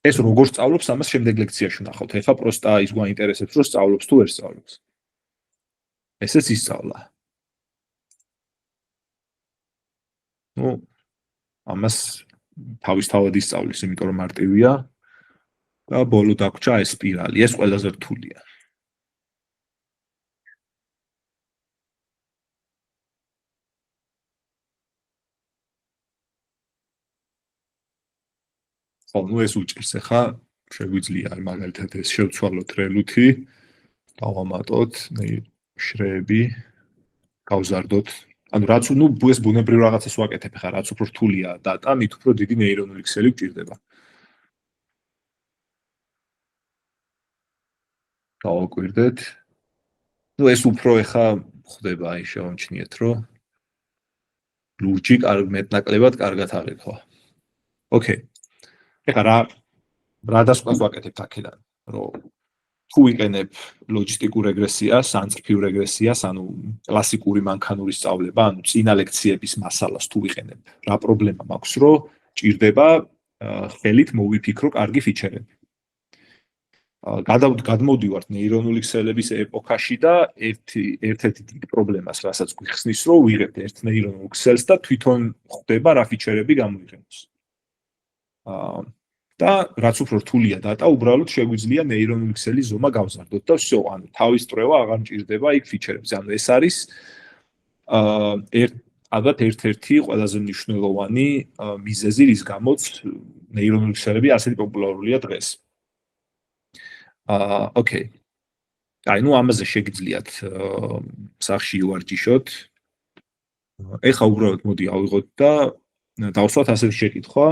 ეს როგორ სწავლობს, ამას შემდეგ ლექციაში ვნახავთ. ახლა პროსტა ის გვაინტერესებს, რომ სწავლობს თუ ვერ სწავლობს. ესეც ისწავლა. ნუ ამას თავისთავად ისწავლის, იმიტომ რომ მარტივია და ბოლო დაგვრჩა ეს სპირალი, ეს ყველაზე რთულია. ხო, ნუ ეს უჭირს, ახლა შეგვიძლია მაგალითად ეს შევცვალოთ რელუთი, დავამატოთ შრეები, გავზარდოთ. ანუ რაც ნუ ეს ბუნებრივ რაღაცას ვაკეთებ, ხა რაც უფრო რთულია დატა, მით უფრო დიდი ნეირონული ქსელი გვჭირდება. დავაკვირდეთ. ნუ ეს უფრო ეხა ხდება, აი შევამჩნიეთ, რომ ლურჯი მეტნაკლებად კარგად აღიქვა. ოკეი. ეხა რა დასკვნას ვაკეთებთ აქედან, რომ თუ ვიყენებ ლოჯისტიკურ რეგრესიას, ან წრფივ რეგრესიას, ანუ კლასიკური მანქანური სწავლება, ანუ წინა ლექციების მასალას თუ ვიყენებ, რა პრობლემა მაქვს, რომ ჭირდება ხელით მოვიფიქრო კარგი ფიჩერები. გადმოვდივართ ნეირონული ქსელების ეპოქაში და ერთ-ერთი დიდი პრობლემას, რასაც გვიხსნის, რომ ვიღებთ ერთ ნეირონულ ქსელს და თვითონ ხვდება რა ფიჩერები გამოიყენოს. და რაც უფრო რთულია დატა, უბრალოდ შეგვიძლია ნეირონული ქსელის ზომა გავზარდოთ და всё, ანუ თავის წრევა აღარ მჭირდება იქ ფიჩერებს. ანუ ეს არის ალბათ ერთ-ერთი ყველაზე მნიშვნელოვანი მიზეზი, რის გამოც ნეირონული ქსელები ასეთი პოპულარულია დღეს. ოკეი. აი, ნუ ამაზე შეგიძლიათ სახში ივარჯიშოთ. ეხლა უბრალოდ მოდი ავიღოთ და დავსვათ ასეთი შეკითხვა.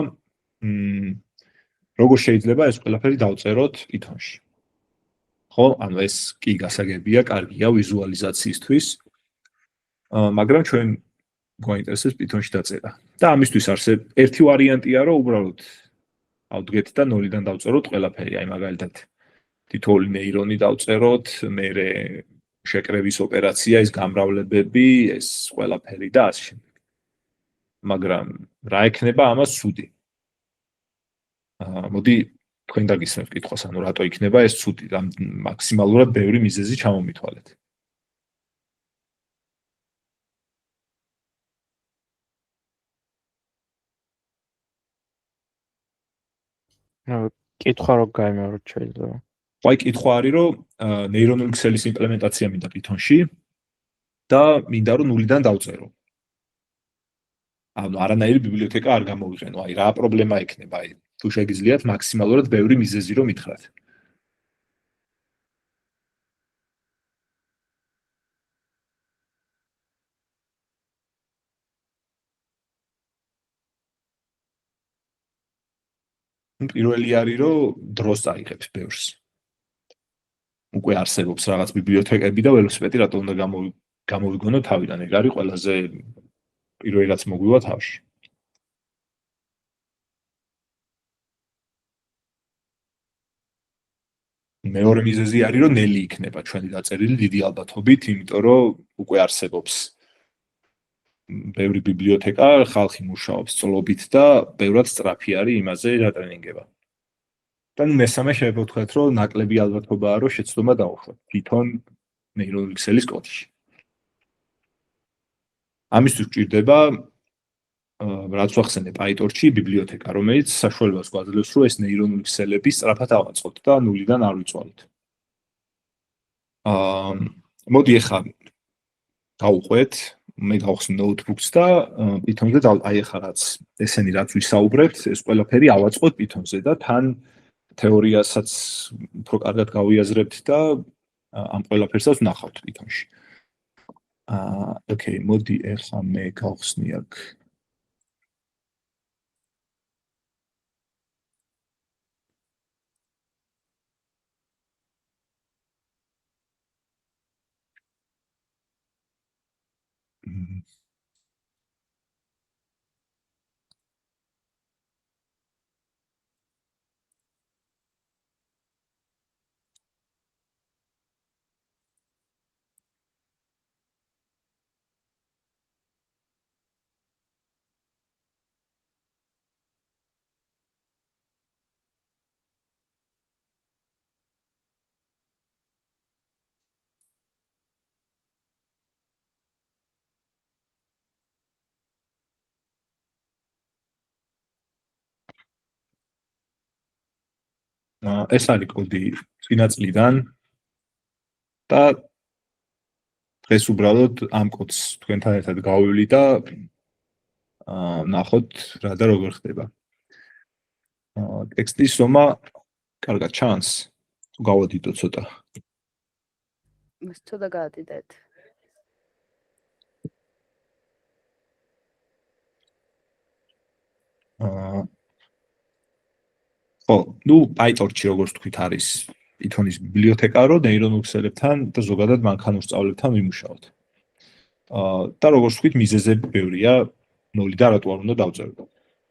როგორ შეიძლება ეს ყველაფერი დავწეროთ Python-ში? ხო, ანუ ეს კი გასაგებია, კარგია ვიზუალიზაციისთვის. მაგრამ ჩვენ გვაინტერესებს Python-ში დაწერა. და ამისთვის არსებობს ერთი ვარიანტია, რომ უბრალოდ ავდგეთ და 0-დან დავწეროთ ყველაფერი, აი მაგალითად თითოეული ნეირონი დავწეროთ, მერე შეკრების ოპერაცია, ეს გამრავლებები, ეს ყველაფერი და ასე შემდეგ. მაგრამ რა ექნება ამას ცუდი? მოდი თქვენ დაგისმენთ კითხვას, ანუ რატო იქნება ეს ცუდი, მაქსიმალურად ბევრი მიზეზი ჩამომითვალეთ. კითხვა რო გაიმეოროთ შეიძლება. აი კითხვა არის, რომ ნეირონული ქსელის იმპლემენტაცია მინდა Python-ში და მინდა რომ ნულიდან დავწერო. ანუ არანაირი ბიბლიოთეკა არ გამოვიყენო. აი რა პრობლემა ექნება, აი თუ შეგიძლიათ მაქსიმალურად ბევრი მიზეზი რომ მითხრათ. პირველი არის რომ დროს წაიღებს ბევრს. უკვე არსებობს რაღაც ბიბლიოთეკები და ველოსიპედი რატო უნდა გამოვიგონო თავიდან. ეგ არის ყველაზე პირველი რაც მოგვივა თავში. მეორე მიზეზი არის რომ ნელი იქნება ჩვენი დაწერილი დიდი ალბათობით, იმიტომ რომ უკვე არსებობს ბევრი ბიბლიოთეკა, ხალხი მუშაობს წლობით და ბევრად სწრაფი არის იმაზე დატრენინგება. და მესამე შეიძლება ვთქვათ, რომ ნაკლები ალბათობაა, რომ შეცდომა დავუშვათ Python ნეირონული ქსელის კოდში. ამისთვის გვჭირდება რაც ვახსენე PyTorch-ში ბიბლიოთეკა, რომელიც საშუალებას გვაძლევს, რომ ეს ნეირონული ქსელები სწრაფად ავაწყოთ და ნულიდან არ ვიწვალოთ. მოდი ახლა დავუყვეთ, მე გავხსნი notebooks და Python-ზე აი ახლა რაც ესენი რაც ვისაუბრებთ, ეს ყველაფერი ავაწყოთ Python-ზე და თან თეორიასაც უფრო კარგად გავიაზრებთ და ამ ყველაფერსაც ვნახავთ Python-ში. Okay, მოდი ახლა მე გავხსნი აქ ეს არის კოდი წინა წლიდან და დღეს უბრალოდ ამ კოდს თქვენთან ერთად გავივლი და ნახოთ რა და როგორ ხდება. ტექსტის ზომა კარგად ჩანს? თუ გავადიდო ცოტა. ცოტა გაადიდეთ. ხო, ნუ PyTorch-ი როგორც თქვით არის Python-ის ბიბლიოთეკა, რომ ნეირონულ ქსელებთან და ზოგადად მანქანურ სწავლებთან ვიმუშაოთ. და როგორც თქვით, მიზეზები ბევრია, ნულიდან რატო არ უნდა დავწერო.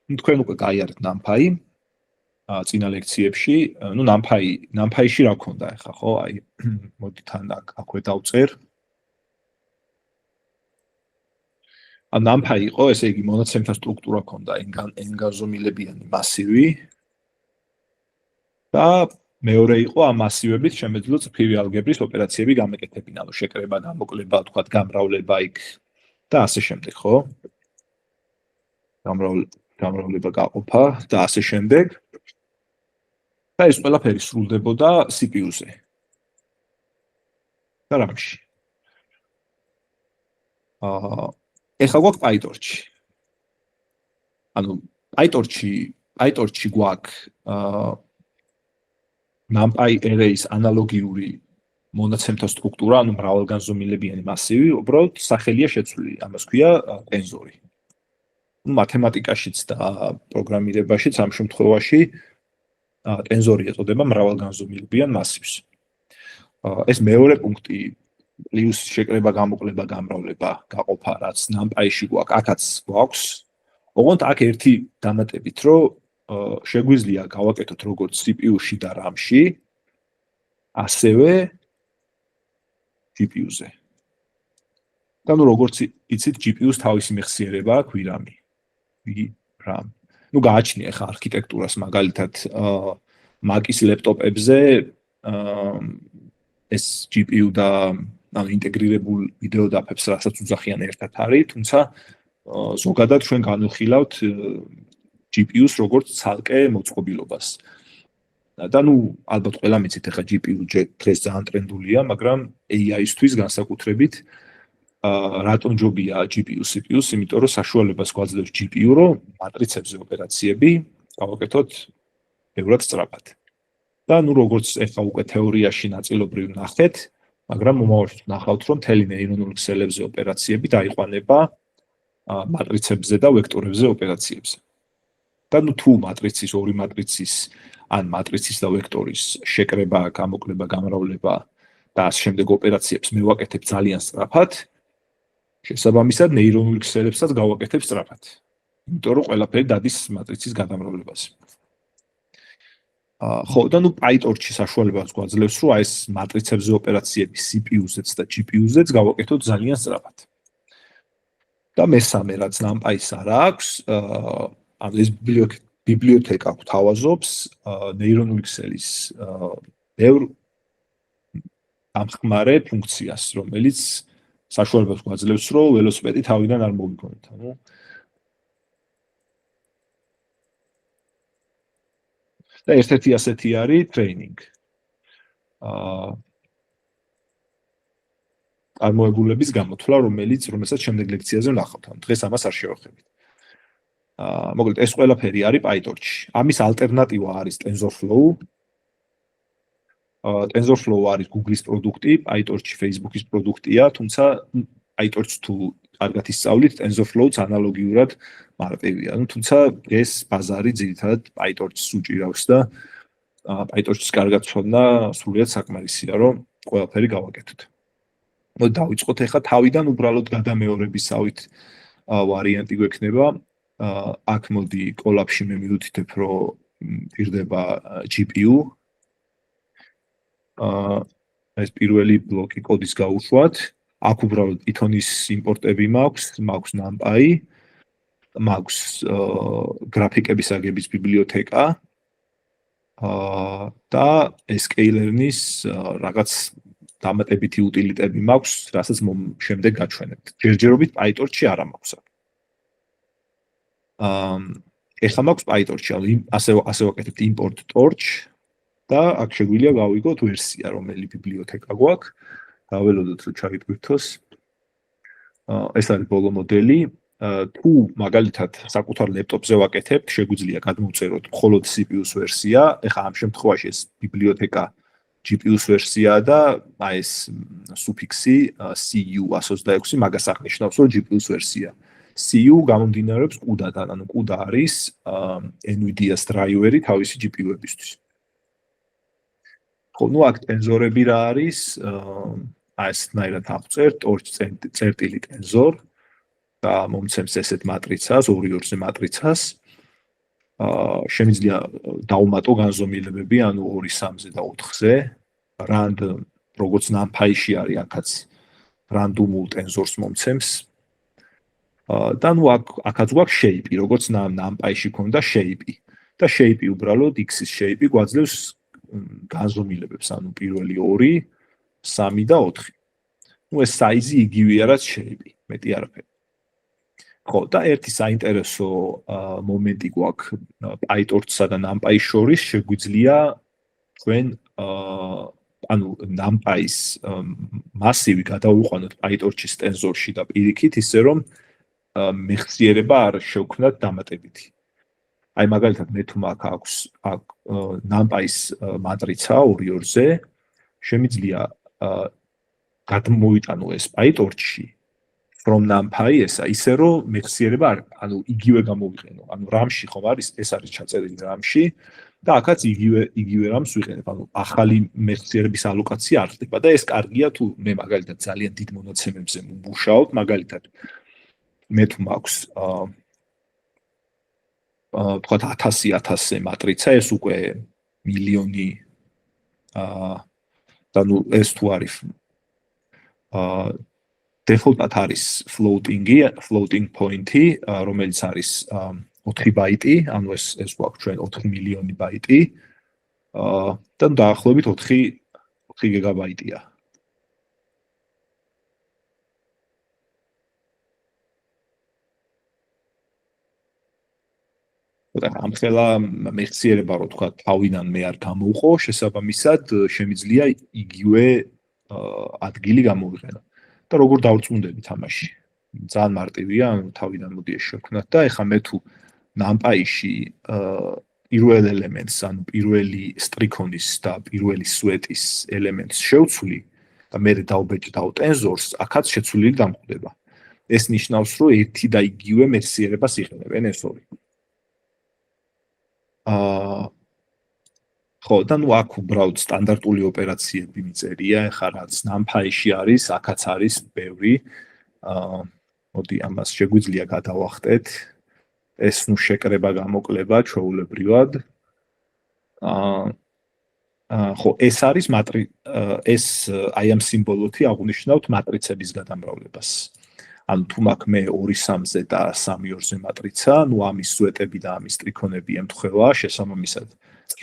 თქვენ უკვე გაიარეთ NumPy წინა ლექციებში, ნუ NumPy-ში რა გქონდა ახლა, ხო? აი, მოდი თან აქვე დავწერ. NumPy იყო, ესე იგი მონაცემთა სტრუქტურა ჰქონდა, n-გაზომილებიანი მასივი. და მეორე იყო ამ მასივებით შემეძლო წრფივი ალგებრის ოპერაციები გამეკეთებინა, ანუ შეკრება, გამოკლება, თქვათ, გამრავლება იქ და ასე შემდეგ, ხო? გამრავლება, გაყოფა და ასე შემდეგ. და ეს ყველაფერი სრულდებოდა CPU-ზე. და რამში. ეხლა გვაქვს PyTorch. ანუ PyTorch-ი გვაქვს NumPy array-ის ანალოგიური მონაცემთა სტრუქტურა, ანუ მრავალგანზომილებიანი მასივი, უბრალოდ სახელია შეცვლილი, ამას ქვია ტენზორი. მათემატიკაშიც და პროგრამირებაშიც ამ შემთხვევაში ტენზორი ეწოდება მრავალგანზომილებიან მასივს. ეს მეორე პუნქტი პლუს შეკრება, გამოკლება, გამრავლება, გაყოფა, რაც NumPy-ში გვაქვს, აქაც გვაქვს. ოღონდ აქ ერთი დამატებით, რომ შეგვიძლია გავაკეთოთ როგორც CPU-ში და RAM-ში, ასევე GPU-ზე. და ნუ როგორც იცით, GPU-ს თავისი მეხსიერება აქვს VRAM-ი. VRAM. ნუ გააჩნია ახლა არქიტექტურას მაგალითად Mac-ის ლეპტოპებზე ეს GPU და ინტეგრირებულ ვიდეო დაფებს რასაც უძახიან ერთად არის, თუმცა ზოგადად ჩვენ განვიხილავთ GPU-ს როგორც ცალკე მოწყობილობას. და ალბათ ყველა მიცით ახლა GPU დღეს ძალიან ტრენდულია, მაგრამ AI-ისთვის განსაკუთრებით რატომ ჯობია GPU CPU-ს, იმიტომ რომ საშუალებას გვაძლევს GPU, რომ მატრიცებზე ოპერაციები გავაკეთოთ ბევრად სწრაფად. და როგორც ახლა უკვე თეორიაში ნაწილობრივ ნახეთ, მაგრამ მომავალში ნახავთ, რომ მთელი ნეირონული ქსელებზე ოპერაციები დაიყვანება მატრიცებზე და ვექტორებზე ოპერაციებზე. და თუ მატრიცის, ორი მატრიცის, ან მატრიცის და ვექტორის შეკრება, გამოკლება, გამრავლება და ამ შემდეგ ოპერაციებს მევაკეთებ ძალიან სწრაფად, შესაბამისად ნეირონული ქსელებსაც გავაკეთებ სწრაფად. იმიტომ რომ ყველაფერი დადის მატრიცის გადამრავლებაზე. ხო, და PyTorch-ი საშუალებას გვაძლევს, რომ ეს მატრიცებზე ოპერაციები CPU-ზეც და GPU-ზეც გავაკეთოთ ძალიან სწრაფად. და მესამე რაც NumPy-ს არ აქვს, ეს ბიბლიოთეკა გვთავაზობს ნეირონული ქსელის ბევრ ამხმარე ფუნქციას, რომელიც საშუალებას გვაძლევს, რომ ველოსიპედი თავიდან არ მოვიგონოთ. და ერთ-ერთი ასეთი არის training. წარმოებულების გამოთვლა, რომელსაც შემდეგ ლექციაზე ვნახავთ. დღეს ამას არ შევახებით. მოკლედ ეს ყველაფერი არის PyTorch. ამის ალტერნატივა არის TensorFlow. TensorFlow არის Google-ის პროდუქტი, PyTorch Facebook-ის პროდუქტია, თუმცა PyTorch თუ კარგად ისწავლით, TensorFlow-ც ანალოგიურად მარტივია. თუმცა ეს ბაზარი ძირითადად PyTorch-ს უჭირავს და PyTorch-ს კარგად ცოდნა სრულიად საკმარისია, რომ ყველაფერი გავაკეთოთ. მოდი დავიწყოთ ახლა თავიდან უბრალოდ გადამეორებისავით ვარიანტი გვექნება. აქ მოდი კოლაპში მე მივუთითებ, რომ პირდება GPU. ეს პირველი ბლოკი კოდის გაუშვათ. აქ უბრალოდ Python-ის იმპორტები მაქვს NumPy, მაქვს გრაფიკების აგების ბიბლიოთეკა და scaler-ის რაღაც დამატებითი უტილიტები მაქვს, რასაც შემდეგ გაჩვენებთ. ჯერჯერობით PyTorch-ი არ მაქვს. ეხლა მაქვს PyTorch-ი, ასე ვაკეთებთ import torch და აქ შეგვიძლია გავიგოთ ვერსია, რომელი ბიბლიოთეკა გვაქვს. დაველოდოთ, რომ ჩაიტვირთოს. ეს არის ბოლო მოდელი. თუ მაგალითად საკუთარ ლეპტოპზე ვაკეთებთ, შეგვიძლია გადმოვწეროთ მხოლოდ CPU-ს ვერსია. ეხლა ამ შემთხვევაში ეს ბიბლიოთეკა GPU-ს ვერსიაა და ეს სუფიქსი CU126 მაგას აღნიშნავს, რომ GPU-ს ვერსია. CU გამომდინარეობს CUDA-დან, ანუ CUDA არის NVIDIA-ს დრაივერი თავისი GPU-ებისთვის. ხო, აქ ტენზორები რა არის? ესნაირად აღწერთ, torch წერტილი ტენზორ და მომცემს ესეთ მატრიცას, 2-2-ზე მატრიცას. შემიძლია დავუმატო განზომილებები, ანუ 2-3-ზე და 4-ზე. Rand, როგორც NumPy-ში არის, აქაც რანდომულ ტენზორს მომცემს. და აქაც გვაქვს shape, როგორც NumPy-ში ქონდა shape. და shape უბრალოდ x-ის shape გვაძლევს განზომილებებს, ანუ პირველი 2, 3 და 4. ეს size-ი იგივეა, რაც shape, მეტი არაფერი. ხო, და ერთი საინტერესო მომენტი გვაქვს PyTorch-სა და NumPy-ის შორის, შეგვიძლია ჩვენ ანუ NumPy-ის მასივი გადავიყვანოთ PyTorch-ის ტენზორში და პირიქით, ისე რომ მეხსიერება არ შევქმნათ დამატებითი. აი მაგალითად მე თუ მაქვს NumPy-ის მატრიცა 2-2-ზე, შემიძლია გადმოვიტანო ეს PyTorch-ში from NumPy ისე რომ მეხსიერება ანუ იგივე გამოვიყენო. ანუ RAM-ში ხომ არის, ეს არის ჩაწერილი RAM-ში და აქაც იგივე RAM-ს ვიყენებ. ანუ ახალი მეხსიერების ალოკაცია არ ხდება და ეს კარგია თუ მე მაგალითად ძალიან დიდ მონაცემებზე მუშაობ, მაგალითად მე თუ მაქვს თქვათ 1000-1000-ზე მატრიცა, ეს უკვე მილიონი და ნუ ეს თუ არის default-ად არის floating point-ი, რომელიც არის 4 ბაიტი, ანუ ეს გვაქვს ჩვენ 4 მილიონი ბაიტი. და დაახლოებით 4 გიგაბაიტია. ამხელა მეხსიერება რო თქვა თავიდან მე არ გამოვყო, შესაბამისად შემიძლია იგივე ადგილი გამოვიყენო. და როგორ დავწუნდები თამაში? ძალიან მარტივია, ანუ თავიდან მოდი ეს შევქმნათ და ეხლა მე თუ NumPy-ში პირველ ელემენტს, ანუ პირველი სტრიქონის და პირველი სვეტის ელემენტს შევცვლი და მე დავბეჭდავ ტენზორს, აქაც შეცვლილი დამკვდება. ეს ნიშნავს, რომ ერთი და იგივე მეხსიერებას იყენებენ ეს ორი. ხო, და ნუ აქ უბრალოდ სტანდარტული ოპერაციები მიწერია, ეხლა რაც NumPy-ში არის, აქაც არის ბევრი. მოდი ამას შეგვიძლია გადავახტეთ. ეს ნუ შეკრება გამოკლება ჩვეულებრივად. ხო, ეს არის ეს აი ამ სიმბოლოთი აღნიშნავთ მატრიცების გადამრავლებას. ანუ თუ მაქვს მე 2-3-ზე და 3-2-ზე მატრიცა, ნუ ამის სვეტები და ამის ტრიქონები ემთხვევა, შესაბამისად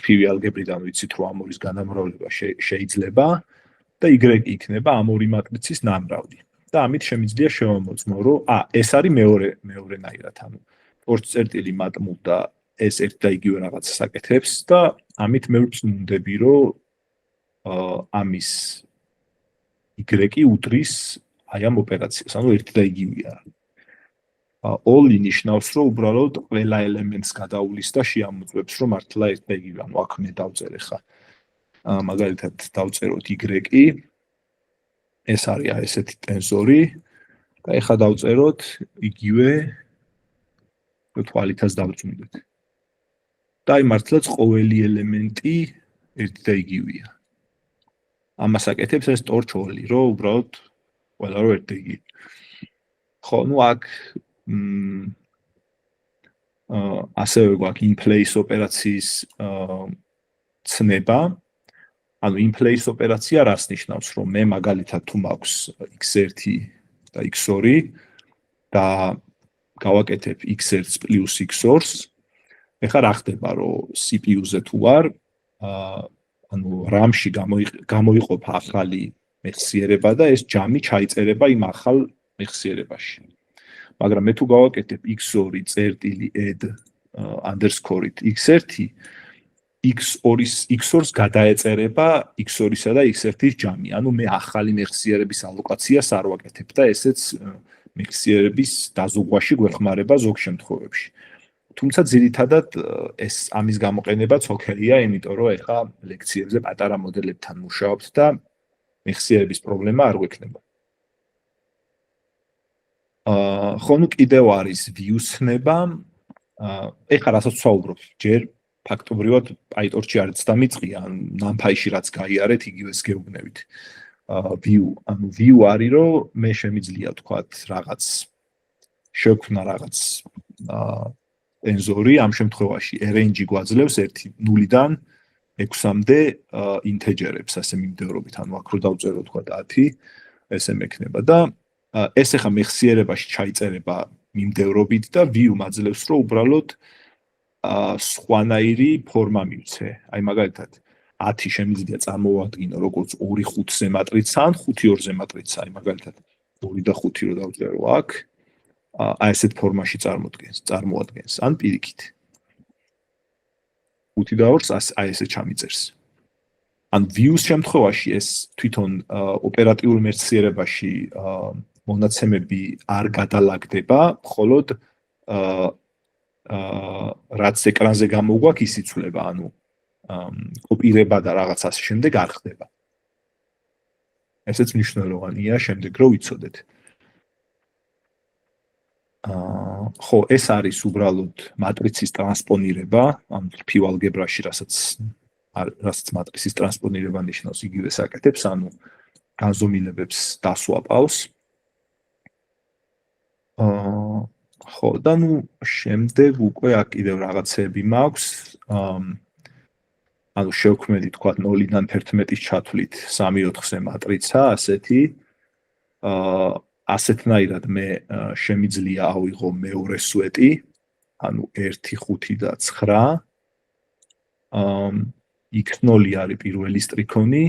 ფივი ალგებრიდან ვიცით, რომ ამ ორის განამრავლება შეიძლება და y იქნება ამ ორი მატრიცის ნამრავი. და ამით შემიძლია შევამოწმო, რომ ეს არის მეორენაირად, ანუ ორ-წერტილი მატმულ და ეს ერთ და იგივე რაღაცას აკეთებს და ამით მე ვწმუნდები, რომ ამის y უდრის აი ამ ოპერაციას, ანუ ერთი და იგივეა. all-i ნიშნავს, რომ უბრალოდ ყველა ელემენტს გადავulis და შეამოწმებს, რომ მართლა ერთ და იგივე, ანუ აქ მე დავწერე ხა. მაგალითად დავწეროთ y, ეს არის ესეთი ტენზორი და ეხლა დავწეროთ იგივე თვალითაც დავწუნდეთ. და აი მართლაც ყოველი ელემენტი ერთი და იგივეა. ამას აკეთებს ეს torch-all, რომ უბრალოდ ყველა რო ერთი და იგივე. ხო, ნუ აქ ასევე გვაქვს in-place ოპერაციის ცნება. ანუ in-place ოპერაცია რას ნიშნავს, რომ მე მაგალითად თუ მაქვს x1 და x2 და გავაკეთებ x1 + x2-ს, ეხლა რა ხდება, რომ CPU-ზე თუ არ, ანუ RAM-ში გამოიყოფა ახალი მეხსიერება და ეს ჯამი ჩაიწერება იმ ახალ მეხსიერებაში. მაგრამ მე თუ გავაკეთებ x2.add_it x1, x2-ს გადაეწერება x2-სა და x1-ის ჯამი. ანუ მე ახალი მეხსიერების ალოკაციას არ ვაკეთებ და ესეც მეხსიერების დაზოგვაში გვეხმარება ზოგ შემთხვევებში. თუმცა ძირითადად ეს ამის გამოყენებაც ოკეია, იმიტომ რომ ეხა ლექციებზე პატარა მოდელებთან მუშაობთ და მეხსიერების პრობლემა არ გვექნება. ხო, ნუ კიდევ არის view-სნება. ეხა რასაც ვსაუბრობ, ჯერ ფაქტობრივად PyTorch-ში არც დამიწყია, NumPy-ში რაც გაიარეთ, იგივეს გეუბნებით. ანუ view არის, რომ მე შემიძლია ვთქვათ რაღაც შევქმნა რაღაც ტენზორი, ამ შემთხვევაში range გვაძლევს 0-დან 6-მდე ინტეჯერებს, ასე მიმდევრობით, ანუ აქ რო დავწერო ვთქვათ 10, ესე მექნება და ეს ახლა მეხსიერებაში ჩაიწერება მიმდევრობით და view მაძლევს, რომ უბრალოდ სხვანაირი ფორმა მივცე. აი მაგალითად 10 შემიძლია წარმოვადგინო როგორც 2-5-ზე მატრიცა ან 5-2-ზე მატრიცა. აი მაგალითად 2 და 5 რო დავწერო აქ, აი ესეთ ფორმაში წარმოადგენს, ან პირიქით. 5 და 2-ს აი ესე ჩამიწერს. ან view-s შემთხვევაში ეს თვითონ ოპერატიულ მეხსიერებაში მონაცემები არ გადალაგდება, მხოლოდ რაც ეკრანზე გამოგვაქვს, ის იცვლება, ანუ კოპირება და რაღაც ასე შემდეგ არ ხდება. ესეც მნიშვნელოვანია შემდეგ რო ვიცოდეთ. ხო, ეს არის უბრალოდ მატრიცის ტრანსპონირება, ანუ ფივ ალგებრაში, რასაც მატრიცის ტრანსპონირება ნიშნავს, იგივეს აკეთებს, ანუ განზომილებებს დასვაპავს. ხო, და ნუ შემდეგ უკვე აქ კიდევ რაღაცები მაქვს. ანუ შევქმნით თქვათ 0-დან 11-ის ჩათვლით 3-4-ზე მატრიცა, ასეთი. ასეთნაირად მე შემიძლია ავიღო მეორე სვეტი, ანუ 1, 5 და 9. x0 არის პირველი სტრიქონი.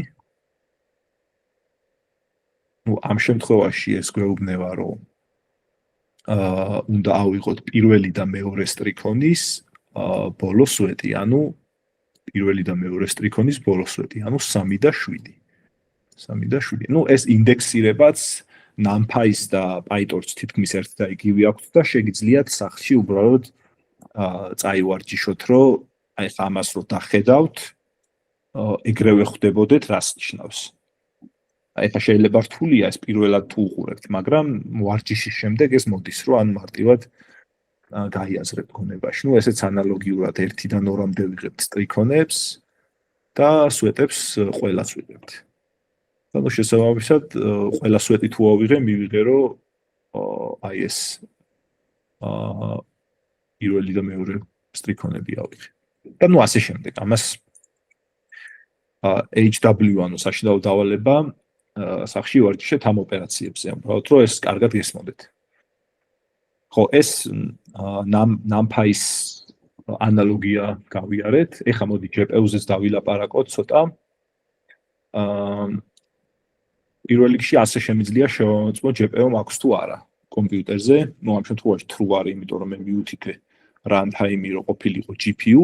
ამ შემთხვევაში ეს გვეუბნება, რომ უნდა ავიღოთ პირველი და მეორე სტრიქონის ბოლო სვეტი, ანუ პირველი და მეორე სტრიქონის ბოლო სვეტი, ანუ 3 და 7. 3 და 7. ეს ინდექსირებაც NumPy-ს და PyTorch-ს თითქმის ერთ და იგივე აქვს და შეგიძლიათ სახში უბრალოდ წაივარჯიშოთ, რომ აი ხა ამას რო დახედავთ, ეგრევე ხვდებოდეთ რას ნიშნავს. აი ხა შეიძლება რთულია ეს პირველად თუ უყურებთ, მაგრამ ვარჯიშის შემდეგ ეს მოდის, რომ ან მარტივად გაიაზრებთ გონებაში. ესეც ანალოგიურად 1-დან 2-მდე ვიღებთ სტრიქონებს და სვეტებს ყველას ვიღებთ. ანუ შესაბამისად, ყველა სვეტი თუ ავიღე, მივიღე, რომ აი ეს პირველი და მეორე სტრიქონები ავიღე. და ასე შემდეგ. ამას HW ანუ საშინაო დავალება სახში ვარჯიშეთ ამ ოპერაციებზე, უბრალოდ რომ ეს კარგად გესმოდეთ. ხო, ეს NumPy-ს ანალოგია გავიარეთ. ეხლა მოდი GPU-ზეც დავილაპარაკოთ ცოტა. პირველ რიგში ასე შემიძლია შევამოწმო GPU მაქვს თუ არა კომპიუტერზე. ამ შემთხვევაში true არის, იმიტომ რომ მე მივუთითე runtime-ი რო ყოფილიყო GPU.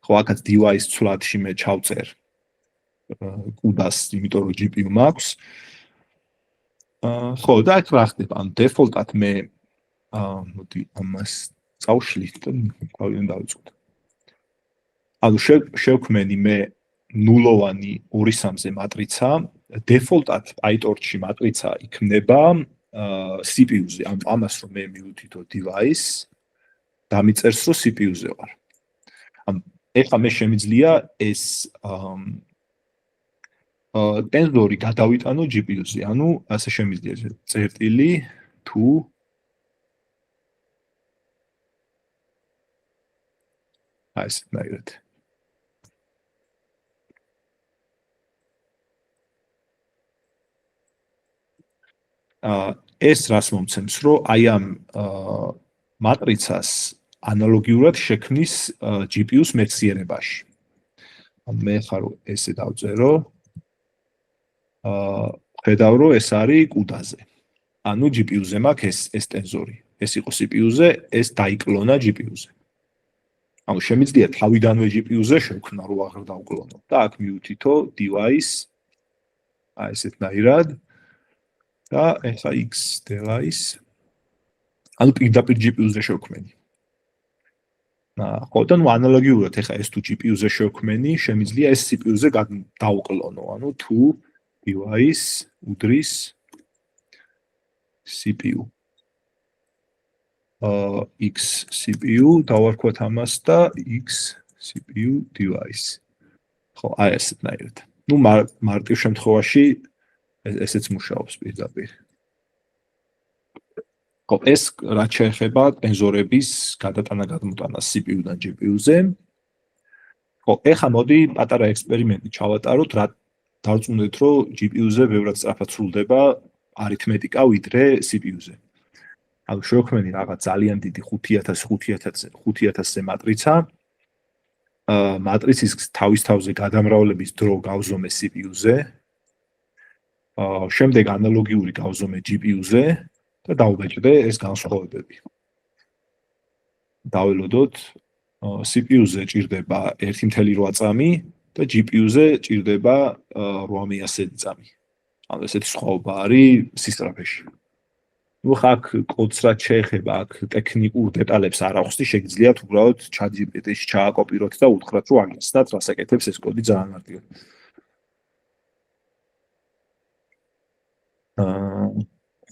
ხო, აქაც device ცვლადში მე ჩავწერ CUDA-ს, იმიტომ რომ GPU მაქვს. ხო, და აქ რა ხდება? ანუ default-ად მე მოდი ამას წავშლით და გავიდან დავიწყოთ. ანუ შევქმენი მე ნულოვანი 2-3-ზე მატრიცა, default-ად PyTorch-ში მატრიცა იქნება CPU-ზე. ანუ ამას რომ მე მივუთითო device, დამიწერს რომ CPU-ზე ვარ. ანუ ეხლა მე შემიძლია ეს ტენზორი გადავიტანო GPU-ზე. ანუ ასე შემიძლია წერტილი თუ აი ეს ნაირად. ეს რას მომცემს, რომ აი ამ მატრიცას ანალოგიურად შექმნის GPU-ს მეცნიერებაში. მე ხარ ესე დავწერო. ხედავ რომ ეს არის CUDA-ზე. ანუ GPU-ზე მაქვს ეს ტენზორი. ეს იყო CPU-ზე, ეს დაიკლონა GPU-ზე. ანუ შემიძლია თავიდანვე GPU-ზე შევქმნა, რომ აღარ დავკლონო. და აქ მივუთითო device აი ესეთნაირად და ეხა X device. ანუ პირდაპირ GPU-ზე შევქმენი. ხო, და ანალოგიურად ეხა ეს თუ GPU-ზე შევქმენი, შემიძლია ეს CPU-ზე დავკლონო. ანუ თუ device უდრის CPU. X CPU დავარქვათ ამას და X CPU device. ხო, აი ესეთნაირად. მარტივ შემთხვევაში ესეც მუშაობს პირდაპირ. ხო, ეს რაც შეეხება ტენზორების გადატანა-გადმოტანას CPU-დან GPU-ზე. ხო, ეხლა მოდი პატარა ექსპერიმენტი ჩავატაროთ, რა დავწუნდეთ, რომ GPU-ზე ბევრად სწრაფად სრულდება არითმეტიკა ვიდრე CPU-ზე. ანუ შევქმენი რაღაც ძალიან დიდი 5000-ზე მატრიცა. მატრიცის თავის თავზე გადამრავლების დრო გავზომე CPU-ზე. შემდეგ ანალოგიური გავზომე GPU-ზე და დავბეჭდე ეს განსხვავებები. დაველოდოთ CPU-ზე ჭირდება 1.8 წამი და GPU-ზე ჭირდება 800 წამი. ანუ ესეთი სხვაობა არის სისწრაფეში. აქ კოდს რაც შეეხება, აქ ტექნიკურ დეტალებს არ აღვსდი, შეგიძლიათ უბრალოდ ChatGPT-ში ჩააკოპიროთ და უთხრათ, რომ აგიცნათ, რას აკეთებს ეს კოდი ძალიან მარტივად.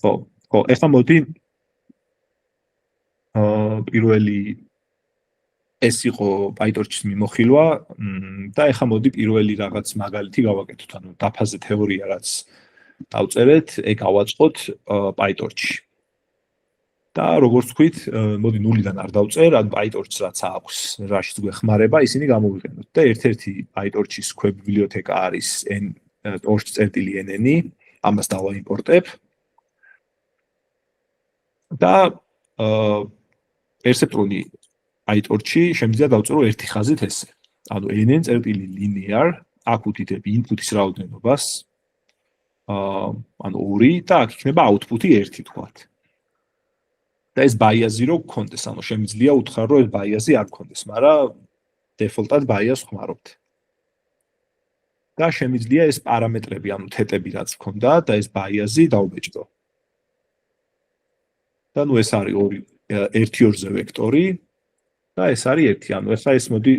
ხო, ეხლა მოდი პირველი ეს იყო PyTorch-ის მიმოხილვა და ეხლა მოდი პირველი რაღაც მაგალითი გავაკეთოთ, ანუ დაფაზე თეორია რაც დავწერეთ, ეგ ავაწყოთ PyTorch-ში. და როგორც ვთქვით, მოდი ნულიდან არ დავწერ, ან PyTorch-ს რაც აქვს, რაშიც გვეხმარება, ისინი გამოვიყენოთ. და ერთ-ერთი PyTorch-ის ქვებიბლიოთეკა არის torch.nn, ამას დავაიმპორტებ. და პერსეპტრონი PyTorch-ში შემიძლია დავწერო ერთი ხაზით ესე. ანუ n-linear აქ ვუთითებ input-ის რაოდენობას, ანუ 2 და აქ იქნება output-ი 1 თქვათ. და ეს bias-ი რო გქონდეს, ანუ შემიძლია უთხრა რომ ეს bias-ი არ გქონდეს, მაგრამ default-ად bias ხმარობთ. და შემიძლია ეს პარამეტრები, ანუ თეტები რაც გქონდა და ეს bias-ი დავბეჭდო. და ნუ ეს არის 1-2-ზე ვექტორი და ეს არის 1, ანუ ახლა ეს მოდი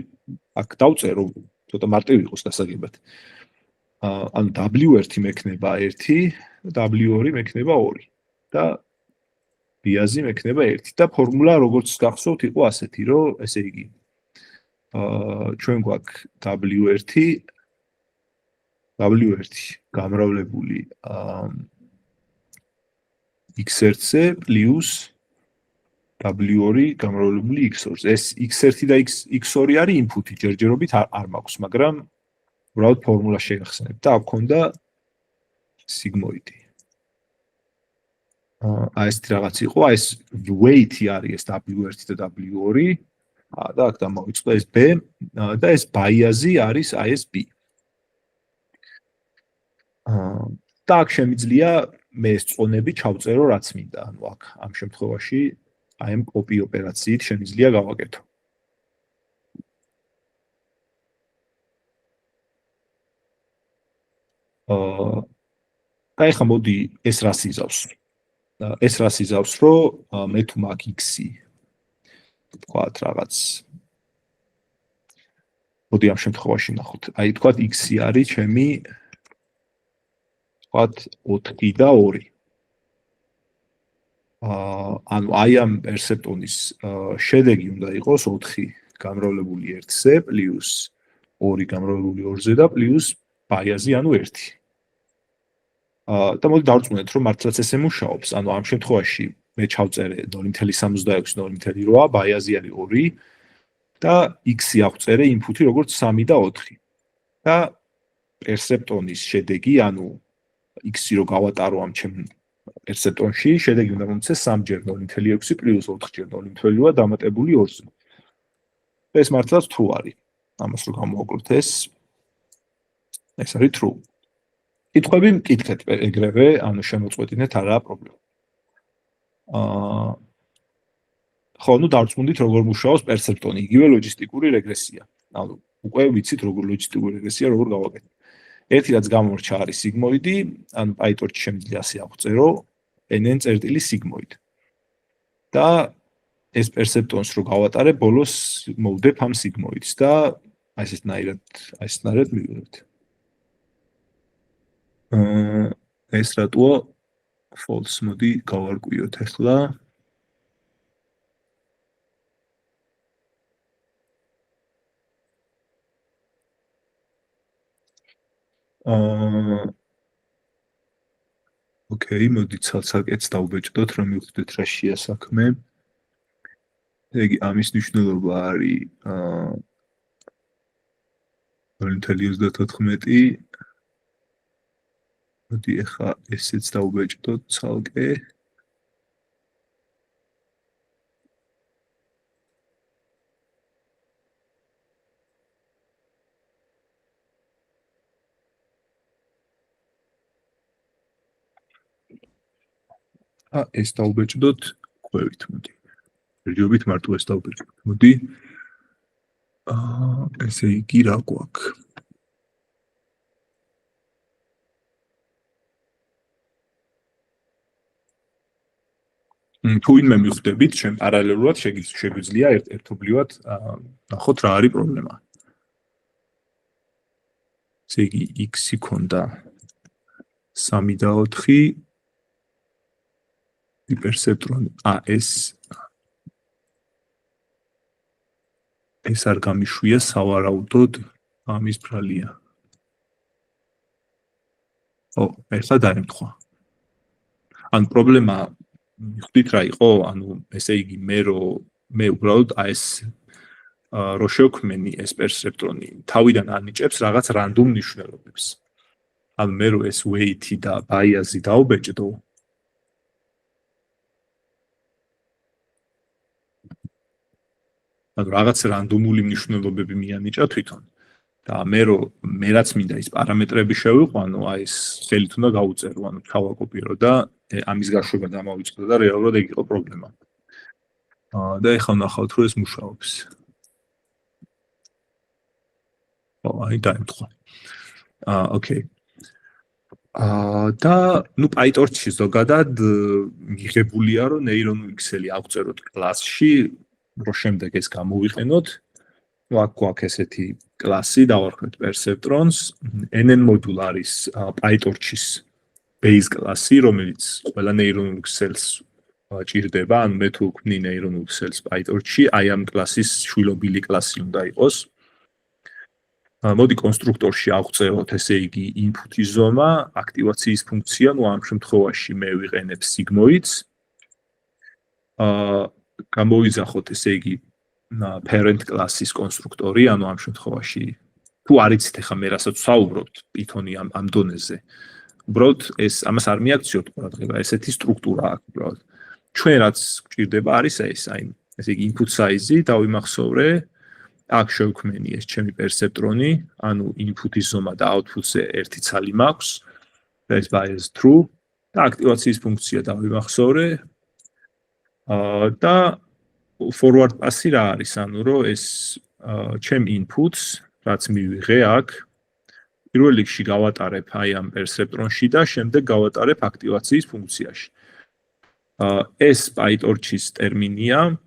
აქ დავწერო, ცოტა მარტივი იყოს გასაგებად. ანუ W1 მექნება 1 და W2 მექნება 2 და bias-ი მექნება 1 და ფორმულა როგორც გახსოვთ იყო ასეთი, რომ ესე იგი ჩვენ გვაქვს W1 გამრავლებული x1-ზე პლუს W2 გამრავლებული x2-ზე. ეს x1 და x2 არის input-ი, ჯერჯერობით არ მაქვს, მაგრამ უბრალოდ ფორმულა შეგახსენებ და აქ გქონდა სიგმოიდი. ეს რაღაც იყო, ეს weight-ი არის ეს W1 და W2 და აქ დამოვიწყდა ეს B და ეს bias-ი არის ეს B. და აქ შემიძლია მე ეს წონები ჩავწერო რაც მინდა, ანუ აქ ამ შემთხვევაში აი ამ copy ოპერაციით შემიძლია გავაკეთო. და ეხლა მოდი ეს რას იზავს? ეს რას იზავს, რომ მე თუ მაქვს x-ი თქვათ რაღაც მოდი ამ შემთხვევაში ნახოთ. აი თქვათ x-ი არის ჩემი თქვათ 4 და 2. ანუ აი ამ perceptron-ის შედეგი უნდა იყოს 4 გამრავლებული 1-ზე პლუს 2 გამრავლებული 2-ზე და პლუს bias-ი ანუ 1. და მოდი დავrწმუნდეთ, რომ მართლაც ესე მუშაობს. ანუ ამ შემთხვევაში მე ჩავწერე 0.66, 0.8, bias-ი არის 2 და x-ი აღწერე input-ი როგორც 3 და 4. და perceptron-ის შედეგი, ანუ x-ი რო გავატარო ამ ჩემ perceptron-ში, შედეგი უნდა მომცეს 3-ჯერ 0.6 პლუს 4-ჯერ 0.8 დამატებული 2-ზე. ეს მართლაც true არის. ამას რო გამოვაკლოთ ეს არის true. კითხვები მკითხეთ ეგრევე, ანუ შემოწყვეტინეთ, არაა პრობლემა. ხო, ნუ დავrწმუნდით როგორ მუშაობს perceptron-ი, იგივე ლოჯისტიკური რეგრესია. ანუ უკვე ვიცით როგორ ლოჯისტიკური რეგრესია როგორ გავაკეთოთ. ერთი რაც გამორჩა არის sigmoid-ი, ანუ PyTorch-ში შემიძლია ასე აღწერო n-sigmoid. და ეს perceptron-ს რო გავატარე, ბოლოს მოვდებ ამ sigmoid-ს და აი ესეთნაირად მივიღებთ. ეს რატოა false მოდი გავარკვიოთ ახლა. ოკეი, მოდი ცალ-ცალკეც დავბეჭდოთ, რომ მივხვდეთ რა შეასაქმე. იგი ამის მნიშვნელობა არის 0.34. მოდი ახლა ესეც დავბეჭდოთ ცალკე. ეს დავბეჭდოთ კვევით, მოდი. ჯერჯერობით მარტო ეს დავბეჭდოთ. მოდი. ესე იგი რა გვაქვს? თუ ვინმე მივხვდებით, ჩვენ პარალელურად შეგვიძლია ერთობლივად ნახოთ რა არის პრობლემა. ესე იგი x-ი ქონდა 3 და 4 perceptron ეს არ გამიშვია სავარაუდოდ ამის ბრალია. ეხლა დაემთხვა. ან პრობლემა ხვდით რა იყო, ანუ ესე იგი მე უბრალოდ ეს რო შევქმენი ეს perceptron-ი თავიდან ანიჭებს რაღაც random ნიშნულობებს. ანუ მე რო ეს weight-ი და bias-ი დავბეჭდო, ანუ რაღაც რანდომული მნიშვნელობები მიანიჭა თვითონ. და მე რაც მინდა ის პარამეტრები შევიყვანო, აი ეს ხელით უნდა გავუწერო, ანუ ჩავაკოპირო და ამის გაშვება დამავიწყო და რეალურად ეგ იყო პრობლემა. და ეხლა ვნახავთ, რომ ეს მუშაობს. აი დაემთხვა. ოკეი. და ნუ PyTorch-ში ზოგადად მიღებულია, რომ neuronul X-ელი აღწეროთ კლასში, რომ შემდეგ ეს გამოვიყენოთ. ნუ აქ გვაქვს ესეთი კლასი, დავარქვეთ perceptrons, NN module არის PyTorch-ის base კლასი, რომელიც ყველა neuronul X-ელს ჭირდება, ანუ მე თუ ვქმნი neuronul X-ელს PyTorch-ში, აი ამ კლასის შვილობილი კლასი უნდა იყოს. მოდი კონსტრუქტორში ავწეროთ, ესე იგი, input-ის ზომა, აქტივაციის ფუნქცია, ნუ ამ შემთხვევაში მე ვიყენებ sigmoids. გამოვიძახოთ, ესე იგი, parent კლასის კონსტრუქტორი, ანუ ამ შემთხვევაში თუ არ იცით ახლა მე რასაც ვსაუბრობთ Python-ი ამ დონეზე. უბრალოდ ეს ამას არ მიაქციოთ ყურადღება, ესეთი სტრუქტურა აქვს უბრალოდ. ჩვენ რაც გვჭირდება არის ეს, აი, ესე იგი, input size-ი დავიმახსოვრე. აქ შევქმენი ეს ჩემი perceptron-ი, ანუ input-ის ზომა და output-ზე ერთი ცალი მაქვს. და ეს bias true და აქტივაციის ფუნქცია დავიმახსოვრე. და forward pass-ი რა არის, ანუ რომ ეს ჩემ inputs, რაც მივიღე აქ, პირველ რიგში გავატარებ აი ამ perceptron-ში და შემდეგ გავატარებ აქტივაციის ფუნქციაში. ეს PyTorch-ის ტერმინია.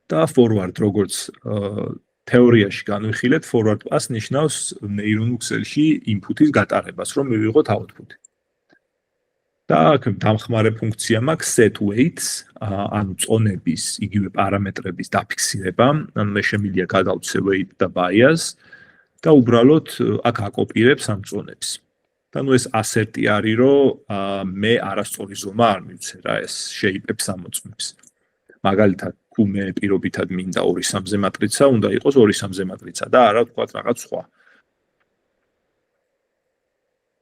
და forward როგორც თეორიაში განვიხილეთ, forward pass ნიშნავს neuronul X-ელში input-ის გატარებას, რომ მივიღოთ output-ი. და აქ დამხმარე ფუნქცია მაქვს set weights, ანუ წონების, იგივე პარამეტრების დაფიქსირება, ანუ მე შემიძლია გადავცე weight და bias და უბრალოდ აქ აკოპირებს ამ წონებს. და ნუ ეს ასერტი არის, რომ მე არასწორი ზომა არ მივცე რა, ეს შეიპებს ამოწმებს. მაგალითად, თუ მე პირობითად მინდა 2-3-ზე მატრიცა, უნდა იყოს 2-3-ზე მატრიცა და არა ვთქვათ რაღაც სხვა.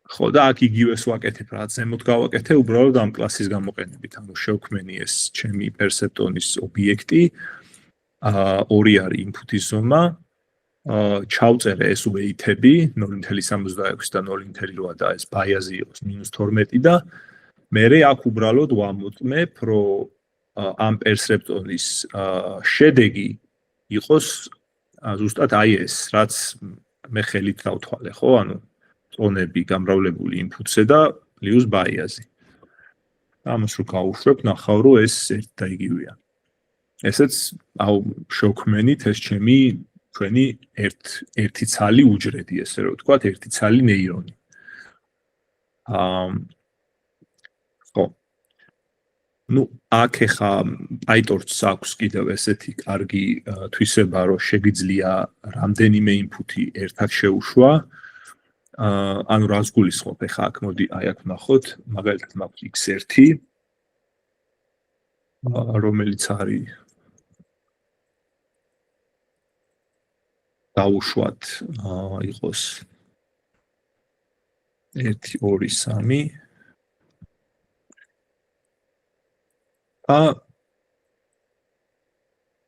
ხო, და აქ იგივეს ვაკეთებ, რაც ზემოთ გავაკეთე, უბრალოდ ამ კლასის გამოყენებით, ანუ შევქმენი ეს ჩემი perceptron-ის ობიექტი, 2 არის input-ის ზომა, ჩავწერე ეს weight-ები 0.76 და 0.8 და ეს bias-ი იყოს -12 და მე აქ უბრალოდ ვამოწმებ, რომ ამ perceptron-ის შედეგი იყოს ზუსტად აი ეს, რაც მე ხელით დავთვალე, ხო, ანუ წონები გამრავლებული input-ზე და პლუს bias-ი. ამას რო გავუშვებ, ნახავ, რომ ეს ერთ და იგივეა. ესეც შევქმენით ეს ჩვენი ერთი ცალი უჯრედი, ესე რომ ვთქვათ, ერთი ცალი ნეირონი. ხო. ნუ აქ ახლა PyTorch-ს აქვს კიდევ ესეთი კარგი თვისება, რომ შეგიძლია რამდენიმე input-ი ერთად შეუშვა. ანუ რას გულისხმობ ახლა აქ მოდი აი აქ ვნახოთ, მაგალითად მაქვს x1, რომელიც არის დავუშვათ იყოს 1 2 3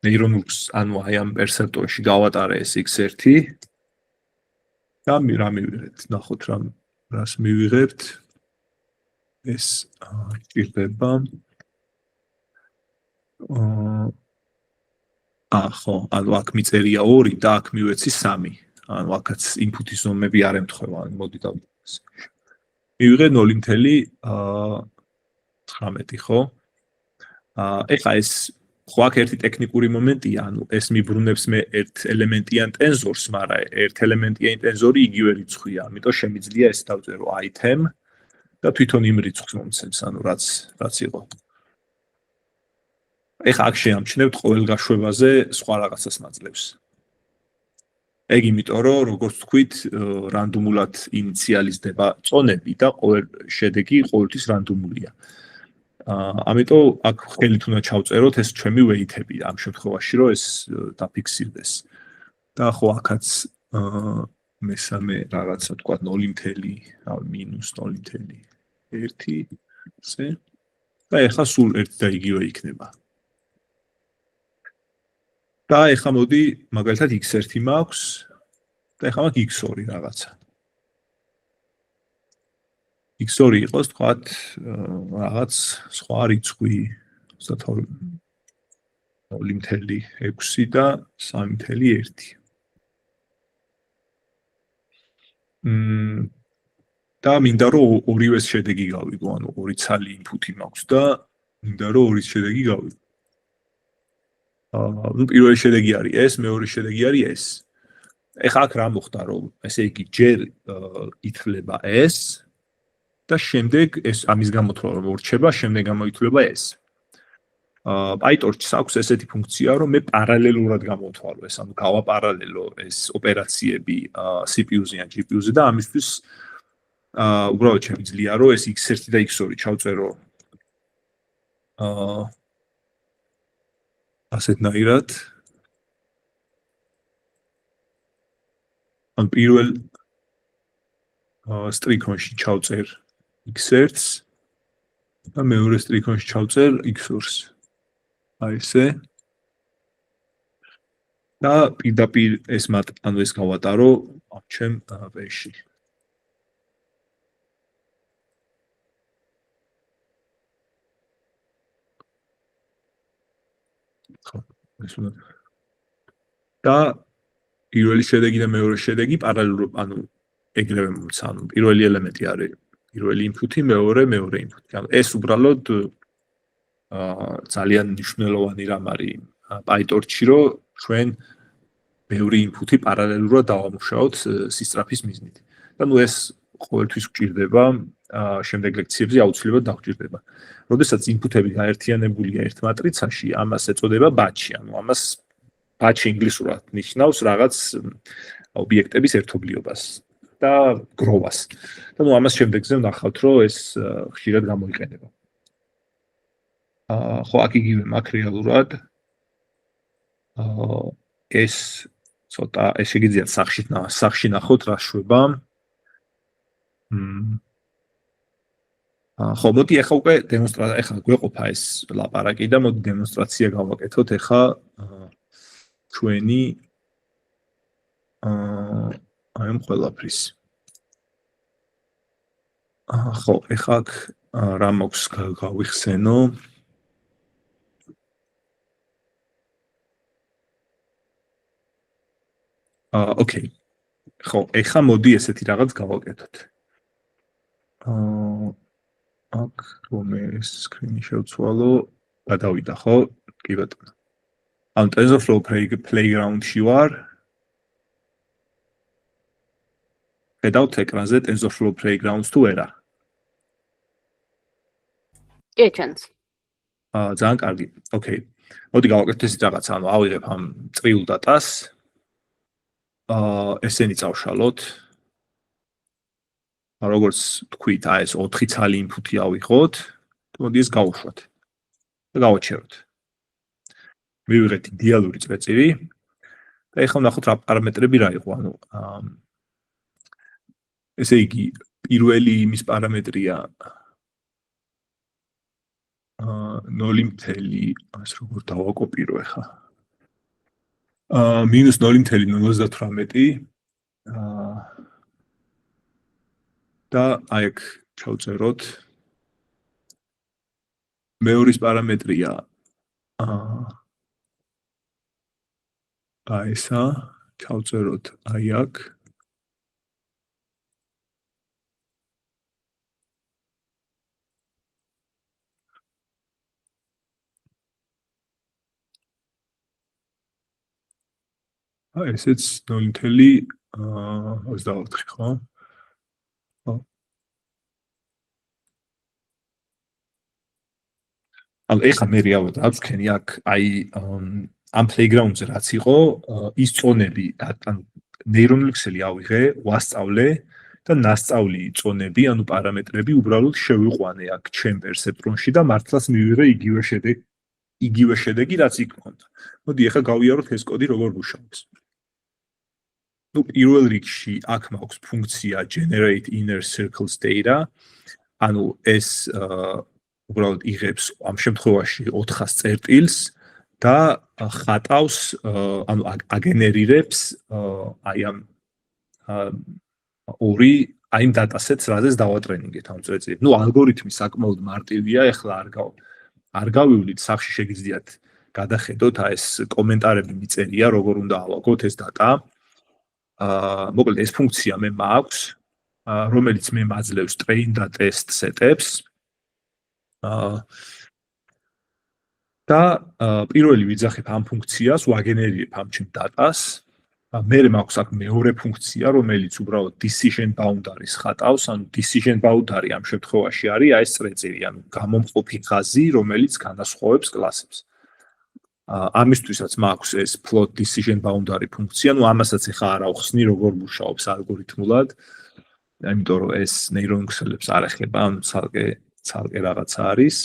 neuronul ანუ აი ამ perceptron-ში გავატარე ეს x1 და რა მივიღეთ, ნახოთ რას მივიღებთ. ეს ჭირდება ხო, ანუ აქ მიწერია 2 და აქ მივეცი 3. ანუ აქაც input-ის ზომები არ ემთხვევა, ანუ მოდი დავიწყოს. მივიღე 0.19, ხო? ეხლა ეს ხო აქ ერთი ტექნიკური მომენტია, ანუ ეს მიბრუნებს მე ერთ ელემენტიან ტენზორს, მაგრამ ერთ ელემენტიანი ტენზორი იგივე რიცხვია, ამიტომ შემიძლია ეს დავწერო item და თვითონ იმ რიცხვს მომცემს, ანუ რაც იყო. ეხლა აქ შეამჩნევთ ყოველ გაშვებაზე სხვა რაღაცას მაძლევს. ეგ იმიტომ, რომ როგორც ვთქვით, რანდომულად ინიციალიზდება წონები და ყოველ შედეგი ყოველთვის რანდომულია. ამიტომ აქ ხელით უნდა ჩავწეროთ ეს ჩემი weight-ები ამ შემთხვევაში, რომ ეს დაფიქსირდეს. და ხო აქაც მესამე რაღაცა თქვა 0.-1-ზე და ეხლა სულ ერთ და იგივე იქნება. და ეხლა მოდი მაგალითად x1 მაქვს და ეხლა მაქვს x2 რაღაცა. x2 იყოს თქვათ რაღაც სხვა რიცხვი 0.6 და 3.1. და მინდა რომ ორივეს შედეგი გავიგო, ანუ ორი ცალი ინფუტი მაქვს და მინდა რომ ორის შედეგი გავიგო. ნუ პირველი შედეგი არის ეს, მეორე შედეგი არის ეს. ეხლა აქ რა მოხდა რომ ესე იგი ჯერ ითვლება ეს და შემდეგ ეს ამის გამოთვლა რომ ორჩება, შემდეგ გამოითვლება ეს. PyTorch-ს აქვს ესეთი ფუნქცია, რომ მე პარალელურად გამოვთვალო ეს, ანუ გავაპარალელო ეს ოპერაციები CPU-ზე ან GPU-ზე და ამისთვის უბრალოდ შემიძლია რომ ეს x1 და x2 ჩავწერო ასეთნაირად. ან პირველ სტრიქონში ჩავწერ x1-ს და მეორე სტრიქონში ჩავწერ x2-ს. აი ესე. და პირდაპირ ეს ანუ ეს გავატარო ამ ჩემ პეიჟში. ხო, ეს უნდა. და პირველი შედეგი და მეორე შედეგი პარალელურად, ანუ ეგრევე მომცა, ანუ პირველი ელემენტი არის პირველი ინფუტი, მეორე ინფუტი. ანუ ეს უბრალოდ ძალიან მნიშვნელოვანი რამ არის PyTorch-ში, რომ ჩვენ ბევრი ინფუტი პარალელურად დავამუშავოთ სისწრაფის მიზნით. და ნუ ეს ყოველთვის გვჭირდება, შემდეგ ლექციებზე აუცილებლად დაგვჭირდება. როდესაც ინფუტები გაერთიანებულია ერთ მატრიცაში, ამას ეწოდება batch-ი, ანუ ამას batch ინგლისურად ნიშნავს რაღაც ობიექტების ერთობლიობას და გროვას. და ნუ ამას შემდეგზე ვნახავთ, რომ ეს ხშირად გამოიყენება. ხო, აქ იგივე მაქვს რეალურად. ეს ცოტა ეს შეგიძლიათ სახში ნახოთ რა შვება. ხო, მოდი ახლა უკვე ახლა გვეყოფა ეს ლაპარაკი და მოდი დემონსტრაცია გავაკეთოთ ახლა ჩვენი აი ამ ყველაფრის. ხო, ახლა აქ რა მაქვს გავიხსენო. ოკეი. ხო, ახლა მოდი ესეთი რაღაც გავაკეთოთ. აქ რომ ეს სკრინი შევცვალო, გადავიდა, ხო? კი ბატონო. ან TensorFlow Playground-ში ვარ. ხედავთ ეკრანზე TensorFlow Playground-ს თუ არა? კი, ჩანს. ძალიან კარგი. ოკეი. მოდი გავაკეთოთ ეს რაღაცა, ანუ ავიღებ ამ წრიულ დატას. ესენი წავშალოთ. როგორც თქვით, აი ეს 4 ცალი ინფუტი ავიღოთ. მოდი ეს გავუშვათ. და გავაჩეროთ. მივიღეთ იდეალური წრეწირი. და ეხლა ვნახოთ რა პარამეტრები რა იყო, ანუ ესე იგი, პირველი იმის პარამეტრია 0.0, ეს როგორ დავაკოპირო ახლა. -0.018 და აი აქ ჩავწეროთ. მეორის პარამეტრია აი ესა, ჩავწეროთ აი აქ. ესეც 0.24, ხო? ანუ ეხლა მე რეალურად აქვს ქენი აქ აი ამ playground-ზე რაც იყო, ის წონები, ანუ ნეირონული ქსელი ავიღე, ვასწავლე და ნასწავლი წონები, ანუ პარამეტრები უბრალოდ შევიყვანე აქ ჩემ პერსეპტრონში და მართლაც მივიღე იგივე შედეგი, რაც იქ მქონდა. მოდი ეხლა გავიაროთ ეს კოდი როგორ მუშაობს. ნუ პირველ რიგში აქ მაქვს ფუნქცია generate inner circles data, ანუ ეს უბრალოდ იღებს ამ შემთხვევაში 400 წერტილს და ხატავს ანუ აგენერირებს აი ამ ორი აი ამ დატასეტს, რაზეც დავატრენინგეთ ამ წრეწირით. ნუ ალგორითმი საკმაოდ მარტივია, ეხლა არ გავივლით, სახში შეგიძლიათ გადახედოთ, აი ეს კომენტარები მიწერია, როგორ უნდა ავაგოთ ეს დატა. მოკლედ ეს ფუნქცია მე მაქვს, რომელიც მე მაძლევს train და test set-ებს. და პირველი ვიძახებ ამ ფუნქციას, ვაგენერირებ ამ ჩემ დატას. მე მაქვს აქ მეორე ფუნქცია, რომელიც უბრალოდ decision boundary-ს ხატავს, ანუ decision boundary ამ შემთხვევაში არის აი ეს წრეწირი, ანუ გამომყოფი ხაზი, რომელიც განასხვავებს კლასებს. ამისთვისაც მაქვს ეს float decision boundary ფუნქცია, ну ამასაც ახლა არ ავხსნი, როგორ მუშაობს ალგორითმულად. იმიტომ რომ ეს neuron ქსელებს არ ეხება, ანუ ცალკე რაღაცა არის.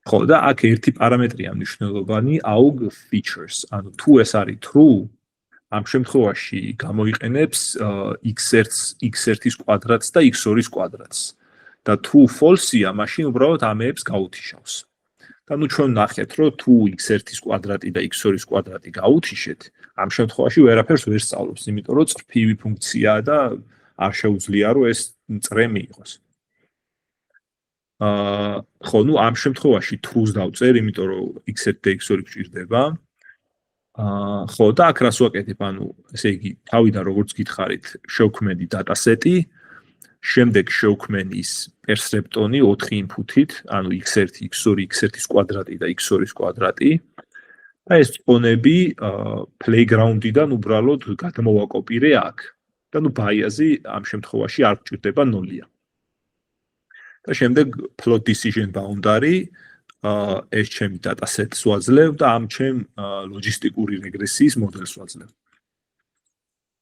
ხო, და აქ ერთი პარამეტრია მნიშვნელოვანი, aug features, ანუ თუ ეს არის true, ამ შემთხვევაში გამოიყენებს x1-ის კვადრატს და x2-ის კვადრატს. და თუ false-ია, მაშინ უბრალოდ ამეებს გაუთიშავს. და ნუ ჩვენ ნახეთ, რომ თუ x1-ის კვადრატი და x2-ის კვადრატი გაუთიშეთ, ამ შემთხვევაში ვერაფერს ვერ სწავლობს, იმიტომ რომ წრფივი ფუნქციაა და არ შეუძლია რომ ეს წრე მიიღოს. ხო, ნუ ამ შემთხვევაში true-ს დავწერ, იმიტომ რომ x1 და x2 გჭირდება. ხო, და აქ რას ვაკეთებ, ანუ ესე იგი, თავიდან როგორც გითხარით, შევქმენი დატასეტი, შემდეგ შევქმენის პერსეპტონი 4 ინფუთით, ანუ x1, x2, x1-ის კვადრატი და x2-ის კვადრატი. და ეს წონები playground-დან უბრალოდ გადმოვაკოპირე აქ. და ნუ bias-ი ამ შემთხვევაში არ გჭირდება 0-ია. და შემდეგ float decision boundary ეს ჩემი დატასეტს ვაძლევ და ამ ჩემ ლოჯისტიკური რეგრესიის მოდელს ვაძლევ.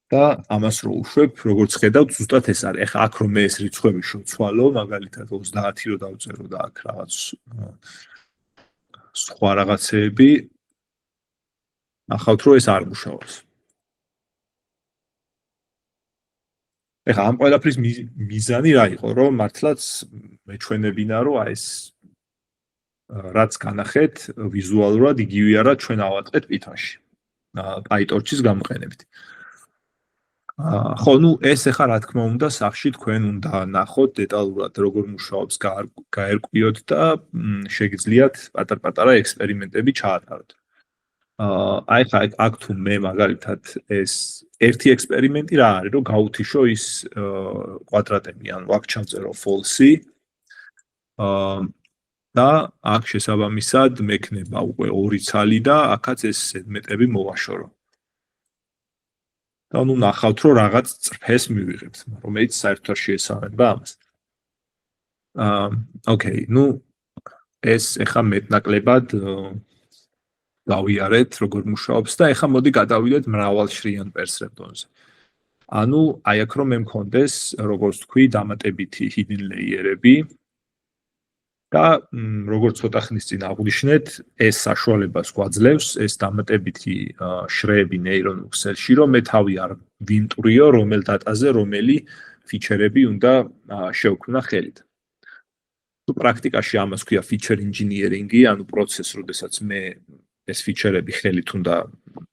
და ამას რო უშვებ, როგორც ხედავთ, ზუსტად ეს არის. ეხლა აქ რომ მე ეს რიცხვები შევცვალო, მაგალითად 30 რო დავწერო და აქ რაღაც სხვა რაღაცეები, ახავთ რომ ეს არ მუშაობს. ეხლა ამ ყველაფრის მიზანი რა იყო, რომ მართლაც მეჩვენებინა, რომ აი ეს რაც განახეთ, ვიზუალურად იგივე არა ჩვენ ავატყეთ Python-ში. PyTorch-ის გამოყენებით. ხო, ნუ ეს ახლა რა თქმა უნდა, სახში თქვენ უნდა ნახოთ დეტალურად როგორ მუშაობს, გაერკვიოთ და შეგიძლიათ პატარ-პატარა ექსპერიმენტები ჩაატაროთ. აი ხა აქ თუ მე მაგალითად ეს ერთი ექსპერიმენტი რა არის, რომ გაუთიშო ის კვადრატები, ანუ აქ ჩავწერო false-ი. და აქ შესაბამისად მექნება უკვე 2 ცალი და აქაც ეს სეგმენტები მოვაშორო. და ნუ ნახავთ რომ რაღაც წრფეს მივიღებთ, რომელიც საერთოდ არ შეესაბამება ამას. ოკეი, ნუ ეს ახლა მეტნაკლებად გავიარეთ როგორ მუშაობს და ახლა მოდი გადავიდეთ მრავალშრიან პერსეპტონზე. ანუ აი აქ რომ მე მქონდეს, როგორც თქვი, დამატებითი hidden layer-ები და როგორც ცოტა ხნის წინ აღვნიშნეთ, ეს საშუალებას გვაძლევს ეს დამატებითი შრეები neural ქსელში, რომ მე თავი არ ვიმტვრიო რომელ დატაზე რომელი ფიჩერები უნდა შევქმნა ხელით. თუ პრაქტიკაში ამას ქვია feature engineering-ი, ანუ პროცესს, როდესაც მე ეს ფიჩერები ხელით უნდა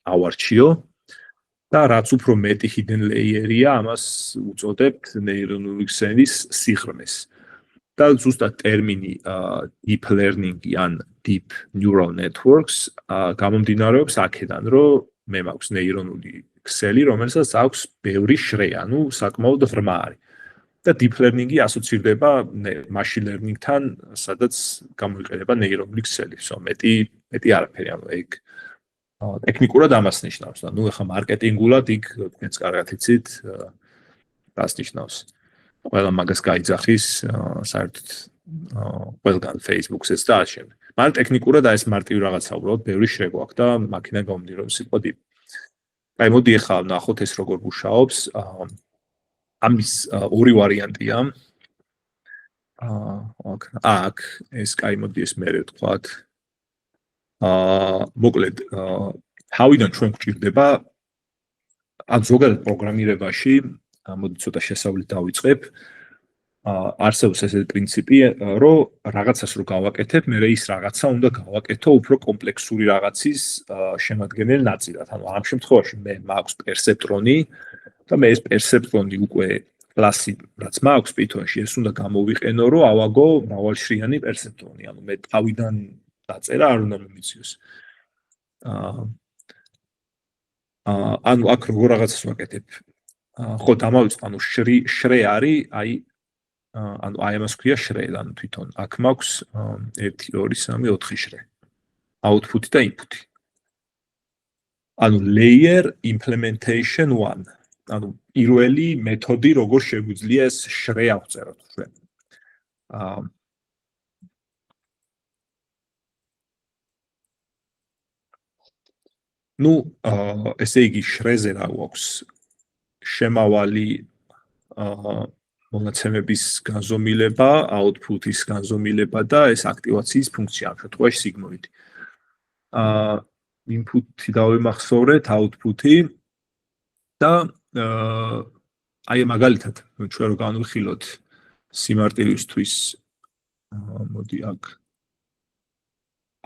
ავარჩიო და რაც უფრო მეტი hidden layer-ია, ამას უწოდებთ neuronal ქსელის სიღრმეს. და ზუსტად ტერმინი deep learning-ი ან deep neural networks გამომდინარეობს აქედან, რომ მე მაქვს ნეირონული ქსელი, რომელსაც აქვს ბევრი შრე, ანუ საკმაოდ ღრმა არის. და deep learning-ი ასოცირდება machine learning-თან, სადაც გამოიყენება ნეირონული ქსელი. მეტი არაფერი, ანუ ეგ ტექნიკურად ამას ნიშნავს. და ნუ ახლა მარკეტინგულად იქ თქვენც კარგად იცით, რას ნიშნავს. ყველა მაგას გაიძახის საერთოდ ყველგან Facebook-ს და ასე. მაგრამ ტექნიკურად ეს მარტივი რაღაცა უბრალოდ ბევრი შრე გვაქვს და მაქინან გამომდინარეობს იყო deep. აი მოდი ახლა ნახოთ ეს როგორ მუშაობს. ამის ორი ვარიანტია. აქ ეს კაი მოდი ეს მე ვთქვათ. მოკლედ თავიდან ჩვენ გვჭირდება ან ზოგადად პროგრამირებაში მოდი ცოტა შესავლით დავიწყებ. არსებობს ესეთი პრინციპი, რომ რაღაცას რო გავაკეთებ, მე ის რაღაცა უნდა გავაკეთო უფრო კომპლექსური რაღაცის შემადგენელ ნაწილად. ანუ ამ შემთხვევაში მე მაქვს perceptron-ი და მე ეს perceptron-ი უკვე კლასი, რაც მაქვს Python-ში, ეს უნდა გამოვიყენო, რომ ავაგო მრავალშრიანი perceptron-ი. ანუ მე თავიდან დაწერა არ უნდა მომიციოს. ანუ აქ როგორ რაღაცას ვაკეთებ? ხო, დამავიწყო, შრე არის, ანუ ამას ქვია შრე, ანუ თვითონ აქ მაქვს 1 2 3 4 შრე. Output და input. ანუ layer implementation 1. ანუ პირველი მეთოდი როგორ შეგვიძლია ეს შრე ავწეროთ ჩვენ. ნუ ესე იგი შრეზე რა გვაქვს? შემავალი მონაცემების განზომილება, output-ის განზომილება და ეს აქტივაციის ფუნქცია, ამ შემთხვევაში სიგმოიდი. Input-ი დავიმახსოვრეთ, output-ი და აი მაგალითად, ჩვენ რო განვიხილოთ სიმარტივისთვის, მოდი აქ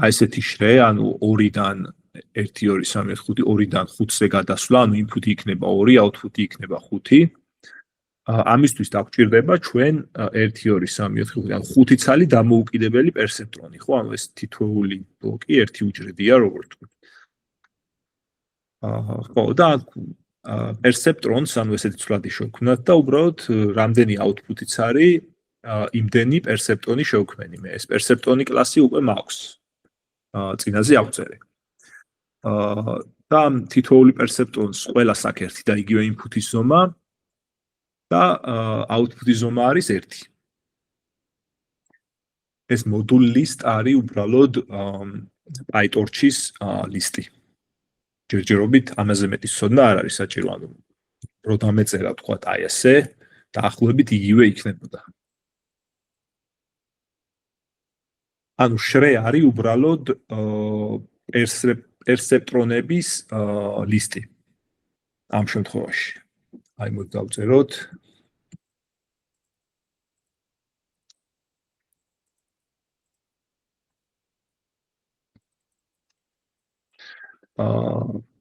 აი ესეთი შრე, ანუ 2-დან 1 2 3 4 2-დან 5-ზე გადასვლა, ანუ input-ი იქნება 2, output-ი იქნება 5. ამისთვის დაგვჭირდება ჩვენ 1 2 3 4 5, ანუ 5 ცალი დამოუკიდებელი perceptron-ი, ხო? ანუ ეს თითოეული ბლოკი ერთი უჯრედია, როგორ თქვით. ხო, და perceptrons, ანუ ესეთი ცვლადი შევქმნათ და უბრალოდ რამდენი output-იც არის, იმდენი perceptron-ი შევქმენი მე. ეს perceptron-ი კლასი უკვე მაქვს. წინაზე ავწერე. და თითოეული perceptrons ყველას აქვს ერთი და იგივე input-ის ზომა და output-ის ზომა არის 1. ეს module list არის უბრალოდ PyTorch-ის ლისტი. ჯერჯერობით ამაზე მეტი ცოდნა არ არის საჭირო, ანუ რო დამეწერა თქვათ აი ესე, დაახლოებით იგივე იქნებოდა. ანუ შრე არის უბრალოდ perceptron-ების ლისტი. ამ შემთხვევაში. აი მოდი დავწეროთ.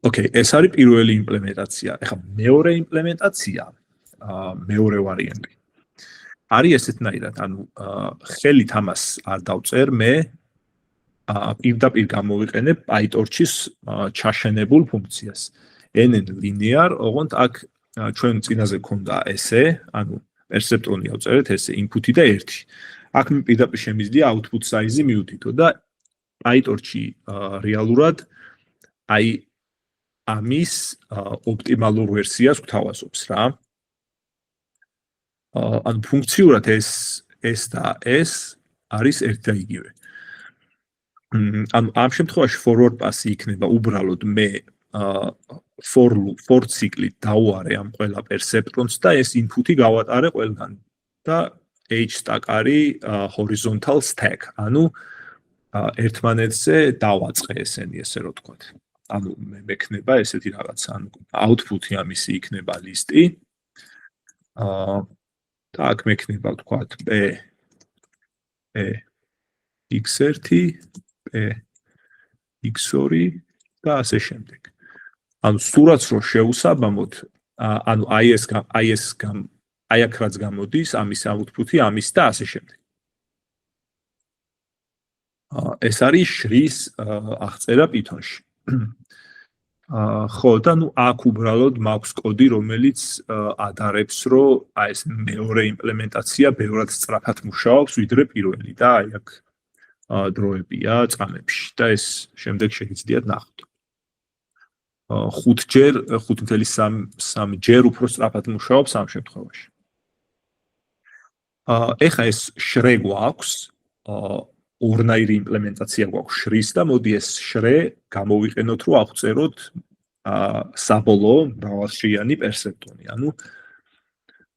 ოკეი, ეს არის პირველი იმპლემენტაცია. ეხლა მეორე იმპლემენტაცია, მეორე ვარიანტი. არის ესეთნაირად, ანუ ხელით ამას არ დავწერ მე, პირდაპირ გამოვიყენებ PyTorch-ის ჩაშენებულ ფუნქციას. nn linear, ოღონდ აქ ჩვენ წინაზე გქონდა ესე, ანუ perceptron-ი ავწერეთ ესე, input-ი და 1. აქ პირდაპირ შემიძლია output size-ი მივდითო და PyTorch-ი რეალურად აი ამის ოპტიმალურ ვერსიას გვთავაზობს რა. ანუ ფუნქციურად ეს და ეს არის ერთ და იგივე. ანუ ამ შემთხვევაში forward pass-ი იქნება უბრალოდ მე for ციკლით დავუარე ამ ყველა perceptrons და ეს input-ი გავატარე ყველგან და h stack არის horizontal stack, ანუ ერთმანეთზე დავაწყე ესენი, ესე რომ თქვათ. ანუ მე მექნება ესეთი რაღაცა, ანუ output-ი ამისი იქნება ლისტი. და აქ მექნება თქვათ p x1 p x2 და ასე შემდეგ. ანუ სურათს რო შევუსაბამოთ, ანუ აი აქ რაც გამოდის, ამის output-ი, ამის და ასე შემდეგ. ეს არის შრის აღწერა Python-ში. ხო, და ნუ აქ უბრალოდ მაქვს კოდი, რომელიც ადარებს, რომ აი ეს მეორე იმპლემენტაცია ბევრად სწრაფად მუშაობს, ვიდრე პირველი და აი აქ დროებია წამებში და ეს შემდეგ შეგიძლიათ ნახოთ. 5.3 ჯერ უფრო სწრაფად მუშაობს ამ შემთხვევაში. ეხლა ეს შრე გვაქვს, ორნაირი იმპლემენტაცია გვაქვს შრის და მოდი ეს შრე გამოვიყენოთ, რომ ავწეროთ საბოლოო მრავალშრიანი perceptron-ი, ანუ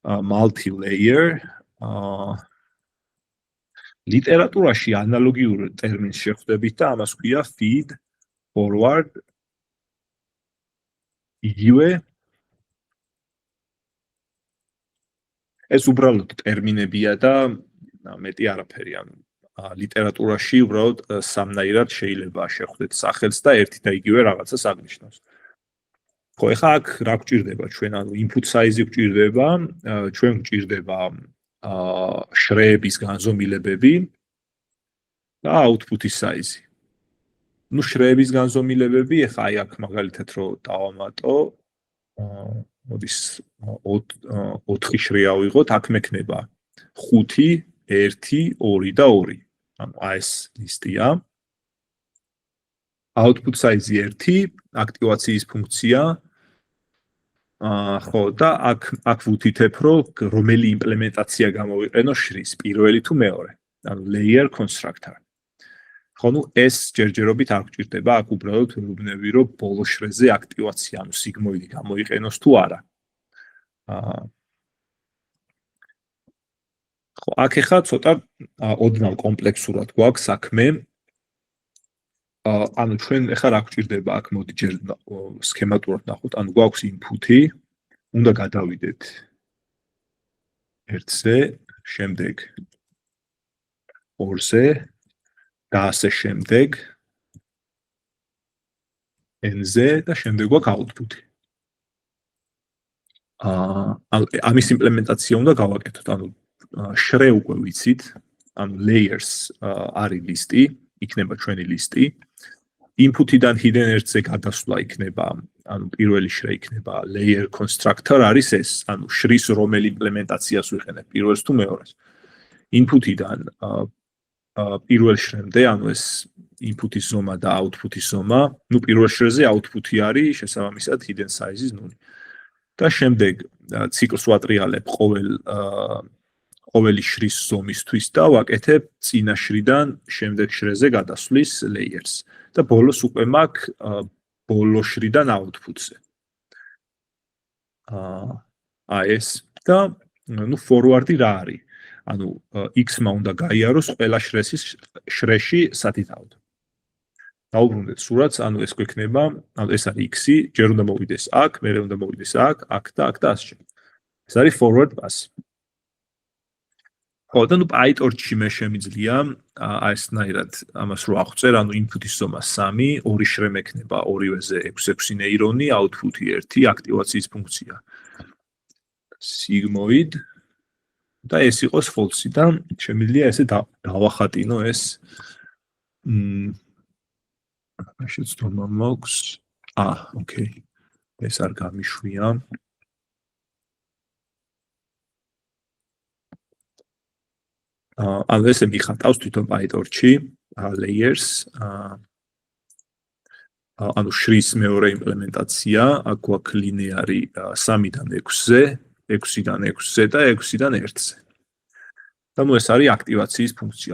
multi-layer. ლიტერატურაში ანალოგიურ ტერმინს შეხვდებით და ამას ქვია feed forward. იგივე ეს უბრალოდ ტერმინებია და მეტი არაფერი, ანუ ლიტერატურაში უბრალოდ სამნაირად შეიძლება შეხვდეთ სახელს და ერთი და იგივე რაღაცას აღნიშნავს. ხო, ეხლა აქ რა გვჭირდება ჩვენ, ანუ input size-ი გვჭირდება, ჩვენ გვჭირდება შრეების განზომილებები და output-ის size-ი. ნუ შრეების განზომილებები, ეხლა აი აქ მაგალითად რომ დავამატო, მოდის 4 შრე ავიღოთ, აქ მექნება 5, 1, 2 და 2. ანუ ეს ლისტია. output size 1, აქტივაციის ფუნქცია. ხო, და აქ ვუთითებ, რომ რომელი იმპლემენტაცია გამოვიყენო შრის, პირველი თუ მეორე. ანუ layer constructor. ხო, ნუ ეს ჯერჯერობით არ გვჭირდება, აქ უბრალოდ ვუბნები, რომ ბოლო შრეზე აქტივაცია, ანუ სიგმოიდი გამოიყენოს თუ არა. ხო, აქ ეხლა ცოტა ოდნავ კომპლექსურად გვაქვს საქმე. ანუ ჩვენ ეხლა რა გვჭირდება აქ, მოდი ჯერ სქემატურად ნახოთ, ანუ გვაქვს input-ი, უნდა გადავიდეთ 1-ზე, შემდეგ 2-ზე და ასე შემდეგ n-ზე და შემდეგ გვაქვს output-ი. ამის იმპლემენტაცია უნდა გავაკეთოთ, ანუ შრე უკვე ვიცით, ანუ layers არის ლისტი, იქნება ჩვენი ლისტი. input-იდან hidden earth-ზე გადასვლა იქნება, ანუ პირველი შრე იქნება layer constructor არის ეს, ანუ შრის რომელი იმპლემენტაციას ვიყენებ, პირველს თუ მეორეს. input-იდან პირველ შრემდე, ანუ ეს input-ის ზომა და output-ის ზომა, ნუ პირველ შრეზე output-ი არის შესაბამისად hidden size-ის 0. და შემდეგ ციკლს ვატრიალებ ყოველი შრის ზომისთვის და ვაკეთებ წინა შრიდან შემდეგ შრეზე გადასვლის layers და ბოლოს უკვე მაქვს ბოლო შრიდან output-ზე. ეს და ნუ forward-ი რა არის? ანუ x-მა უნდა გაიაროს ყველა შრეში სათითაოდ. დავუბრუნდეთ სურათს, ანუ ეს გვექნება, ანუ ეს არის x-ი, ჯერ უნდა მოვიდეს აქ, მერე უნდა მოვიდეს აქ და აქ და ასე. ეს არის forward pass. ხო, და ნუ PyTorch-ში მე შემიძლია ესნაირად ამას რო აღწერ, ანუ input-ის ზომა 3, 2 შრე მექნება ორივეზე 6 ნეირონი, output-ი 1, აქტივაციის ფუნქცია sigmoid და ეს იყოს false-ი და შემიძლია ესე დავახატინო ეს შეცდომა მაქვს. ოკეი. ეს არ გამიშვია. ანუ ესე მიხატავს თვითონ PyTorch-ი layers. ანუ შრის მეორე იმპლემენტაცია, აქ გვაქვს ლინეარი 3-დან 6-ზე, 6-დან 6-ზე და 6-დან 1-ზე. და ნუ ეს არის აქტივაციის ფუნქცია.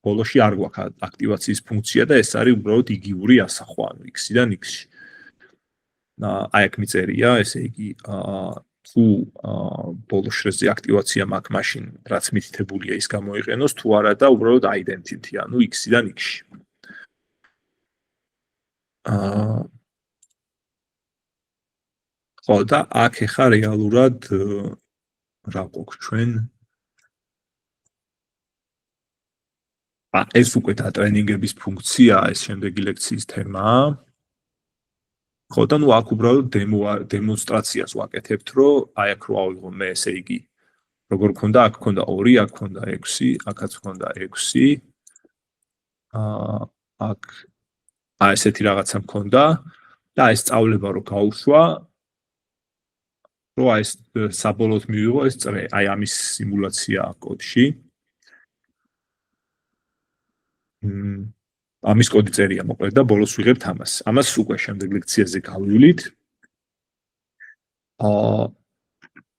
ბოლოში არ გვაქვს აქტივაციის ფუნქცია და ეს არის უბრალოდ იგივური ასახვა, ანუ x-დან x-ში. აი აქ მიწერია, ესე იგი, თუ ბოლო შრეზე აქტივაცია მაქვს, მაშინ რაც მითითებულია ის გამოიყენოს, თუ არა და უბრალოდ identity, ანუ x-დან x-ში. ხო, და აქ ეხა რეალურად რა გვაქვს ჩვენ? ეს უკვე დატრენინგების ფუნქცია, ეს შემდეგი ლექციის თემაა. ხო, და ნუ აქ უბრალოდ დემონსტრაციას ვაკეთებთ, რომ აი აქ რო ავიღო მე, ესე იგი, როგორ გქონდა, აქ გქონდა 2, აქ გქონდა 6, აქაც გქონდა 6. აქ ესეთი რაღაცა მქონდა და ეს სწავლება რო გაუშვა, რომ ეს საბოლოოდ მივიღო ეს წრე, აი ამის სიმულაცია კოდში. ამის კოდი წერია მოკლედ და ბოლოს ვიღებთ ამას. ამას უკვე შემდეგ ლექციაზე გავივლით.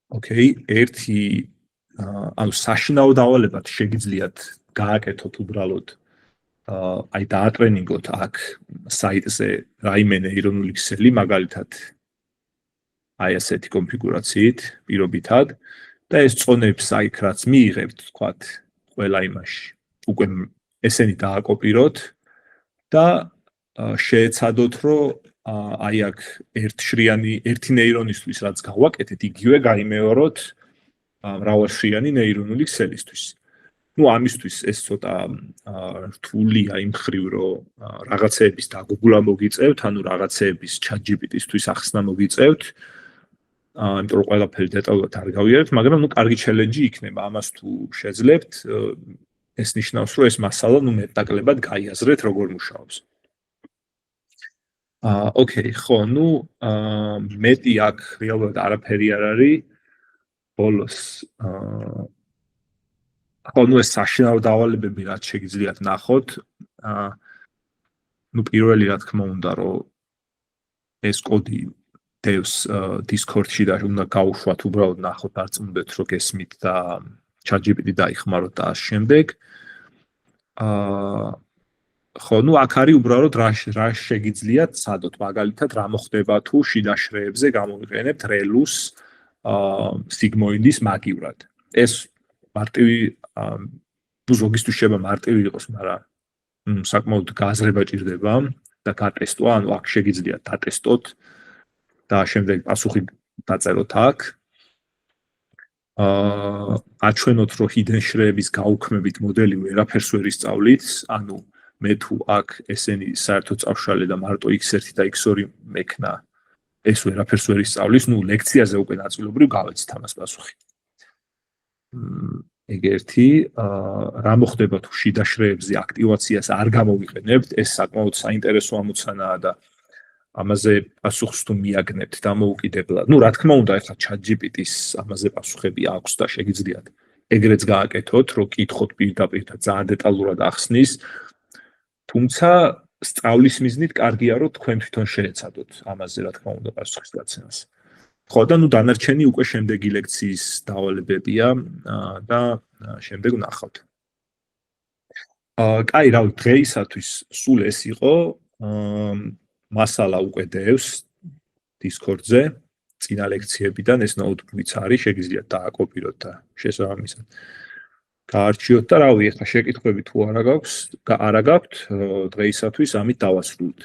ოკეი, ანუ საშინაო დავალებად შეგიძლიათ გააკეთოთ უბრალოდ აი დაატრენინგოთ აქ საიტზე რაიმე ნეირონული ქსელი, მაგალითად აი ასეთი კონფიგურაციით, პირობითად და ეს წონებს იქ რაც მიიღებთ, თქვათ, ყველა იმაში. უკვე ესენი დააკოპიროთ და შეეცადოთ, რომ აი აქ ერთი ნეირონისთვის რაც გავაკეთეთ, იგივე გაიმეოროთ მრავალშრიანი ნეირონული ქსელისთვის. Ну, ამისთვის ეს ცოტა რთულია იმ ხრივ, რომ რაღაცეების დაგუგლა მოგიწევთ, ანუ რაღაცეების ChatGPT-ისთვის ახსნა მოგიწევთ. იმიტომ რომ ყველაფერი დეტალურად არ გავიარეთ, მაგრამ კარგი ჩელენჯი იქნება ამას თუ შეძლებთ. ეს ნიშნავს, რომ ეს მასალა მეტნაკლებად გაიაზრეთ, როგორ მუშაობს. ოკეი, ხო, მეტი აქ რეალურად არაფერი არ არის. ბოლოს ხო, ეს საშინაო დავალებები რაც შეგიძლიათ ნახოთ. პირველი რა თქმა უნდა, რომ ეს კოდი დევს Discord-ში და უნდა გაუშვათ, უბრალოდ ნახოთ, არ წმუნდეთ, რომ გესმით და ChatGPT დაიხმაროთ და ამ შემდეგ. ხო, აქ არის უბრალოდ რა შეგიძლიათ სადოთ, მაგალითად, რა მოხდება თუ შიდა შრეებზე გამოვიყენებთ ReLU-ს sigmoid-ის მაგივრად. ეს მარტივი ზოგისთვის შეიძლება მარტივი იყოს, მაგრამ საკმაოდ გააზრება ჭირდება და გატესტვა, ანუ აქ შეგიძლიათ დატესტოთ და შემდეგ პასუხი დაწეროთ აქ. აჩვენოთ, რომ hidden შრეების გაუქმებით მოდელი ვერაფერს ვერ ისწავლით, ანუ მე თუ აქ ესენი საერთოდ წავშალე და მარტო x1 და x2 მექნა, ეს ვერაფერს ვერ ისწავლის, ლექციაზე უკვე ნაწილობრივ გავეცით ამას პასუხი. ეგ ერთი, რა მოხდება თუ შიდა შრეებზე აქტივაციას არ გამოვიყენებთ, ეს საკმაოდ საინტერესო ამოცანაა და ამაზე პასუხს თუ მიაგნებთ დამოუკიდებლად. რა თქმა უნდა, ეხლა ChatGPT-ს ამაზე პასუხები აქვს და შეგიძლიათ ეგრეც გააკეთოთ, რომ კითხოთ პირდაპირ და ძალიან დეტალურად ახსნის. თუმცა სწავლის მიზნით კარგია, რომ თქვენ თვითონ შეეცადოთ ამაზე, რა თქმა უნდა, პასუხის გაცემას. ხო და დანარჩენი უკვე შემდეგი ლექციის დავალებებია და შემდეგ ვნახავთ. კაი, რავი, დღეისათვის სულ ეს იყო. მასალა უკვე დევს Discord-ზე, წინა ლექციებიდან ეს ნოუთბუქიც არის, შეგიძლიათ დააკოპიროთ და შესაბამისად გაარჩიოთ და რავი, ეხლა შეკითხვები თუ არა გაქვთ, დღეისათვის ამით დავასრულოთ.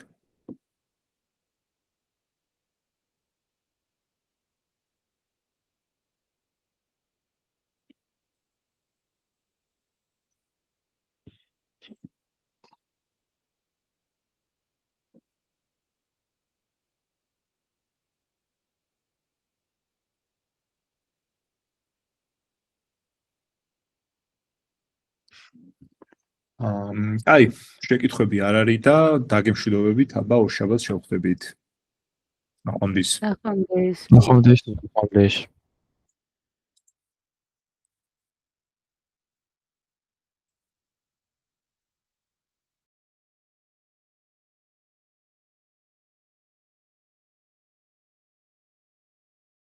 აი, შეკითხვები არ არის და დაგემშვიდობებით, აბა ორ შაბათს შევხვდებით. ნახვამდის. ნახვამდის.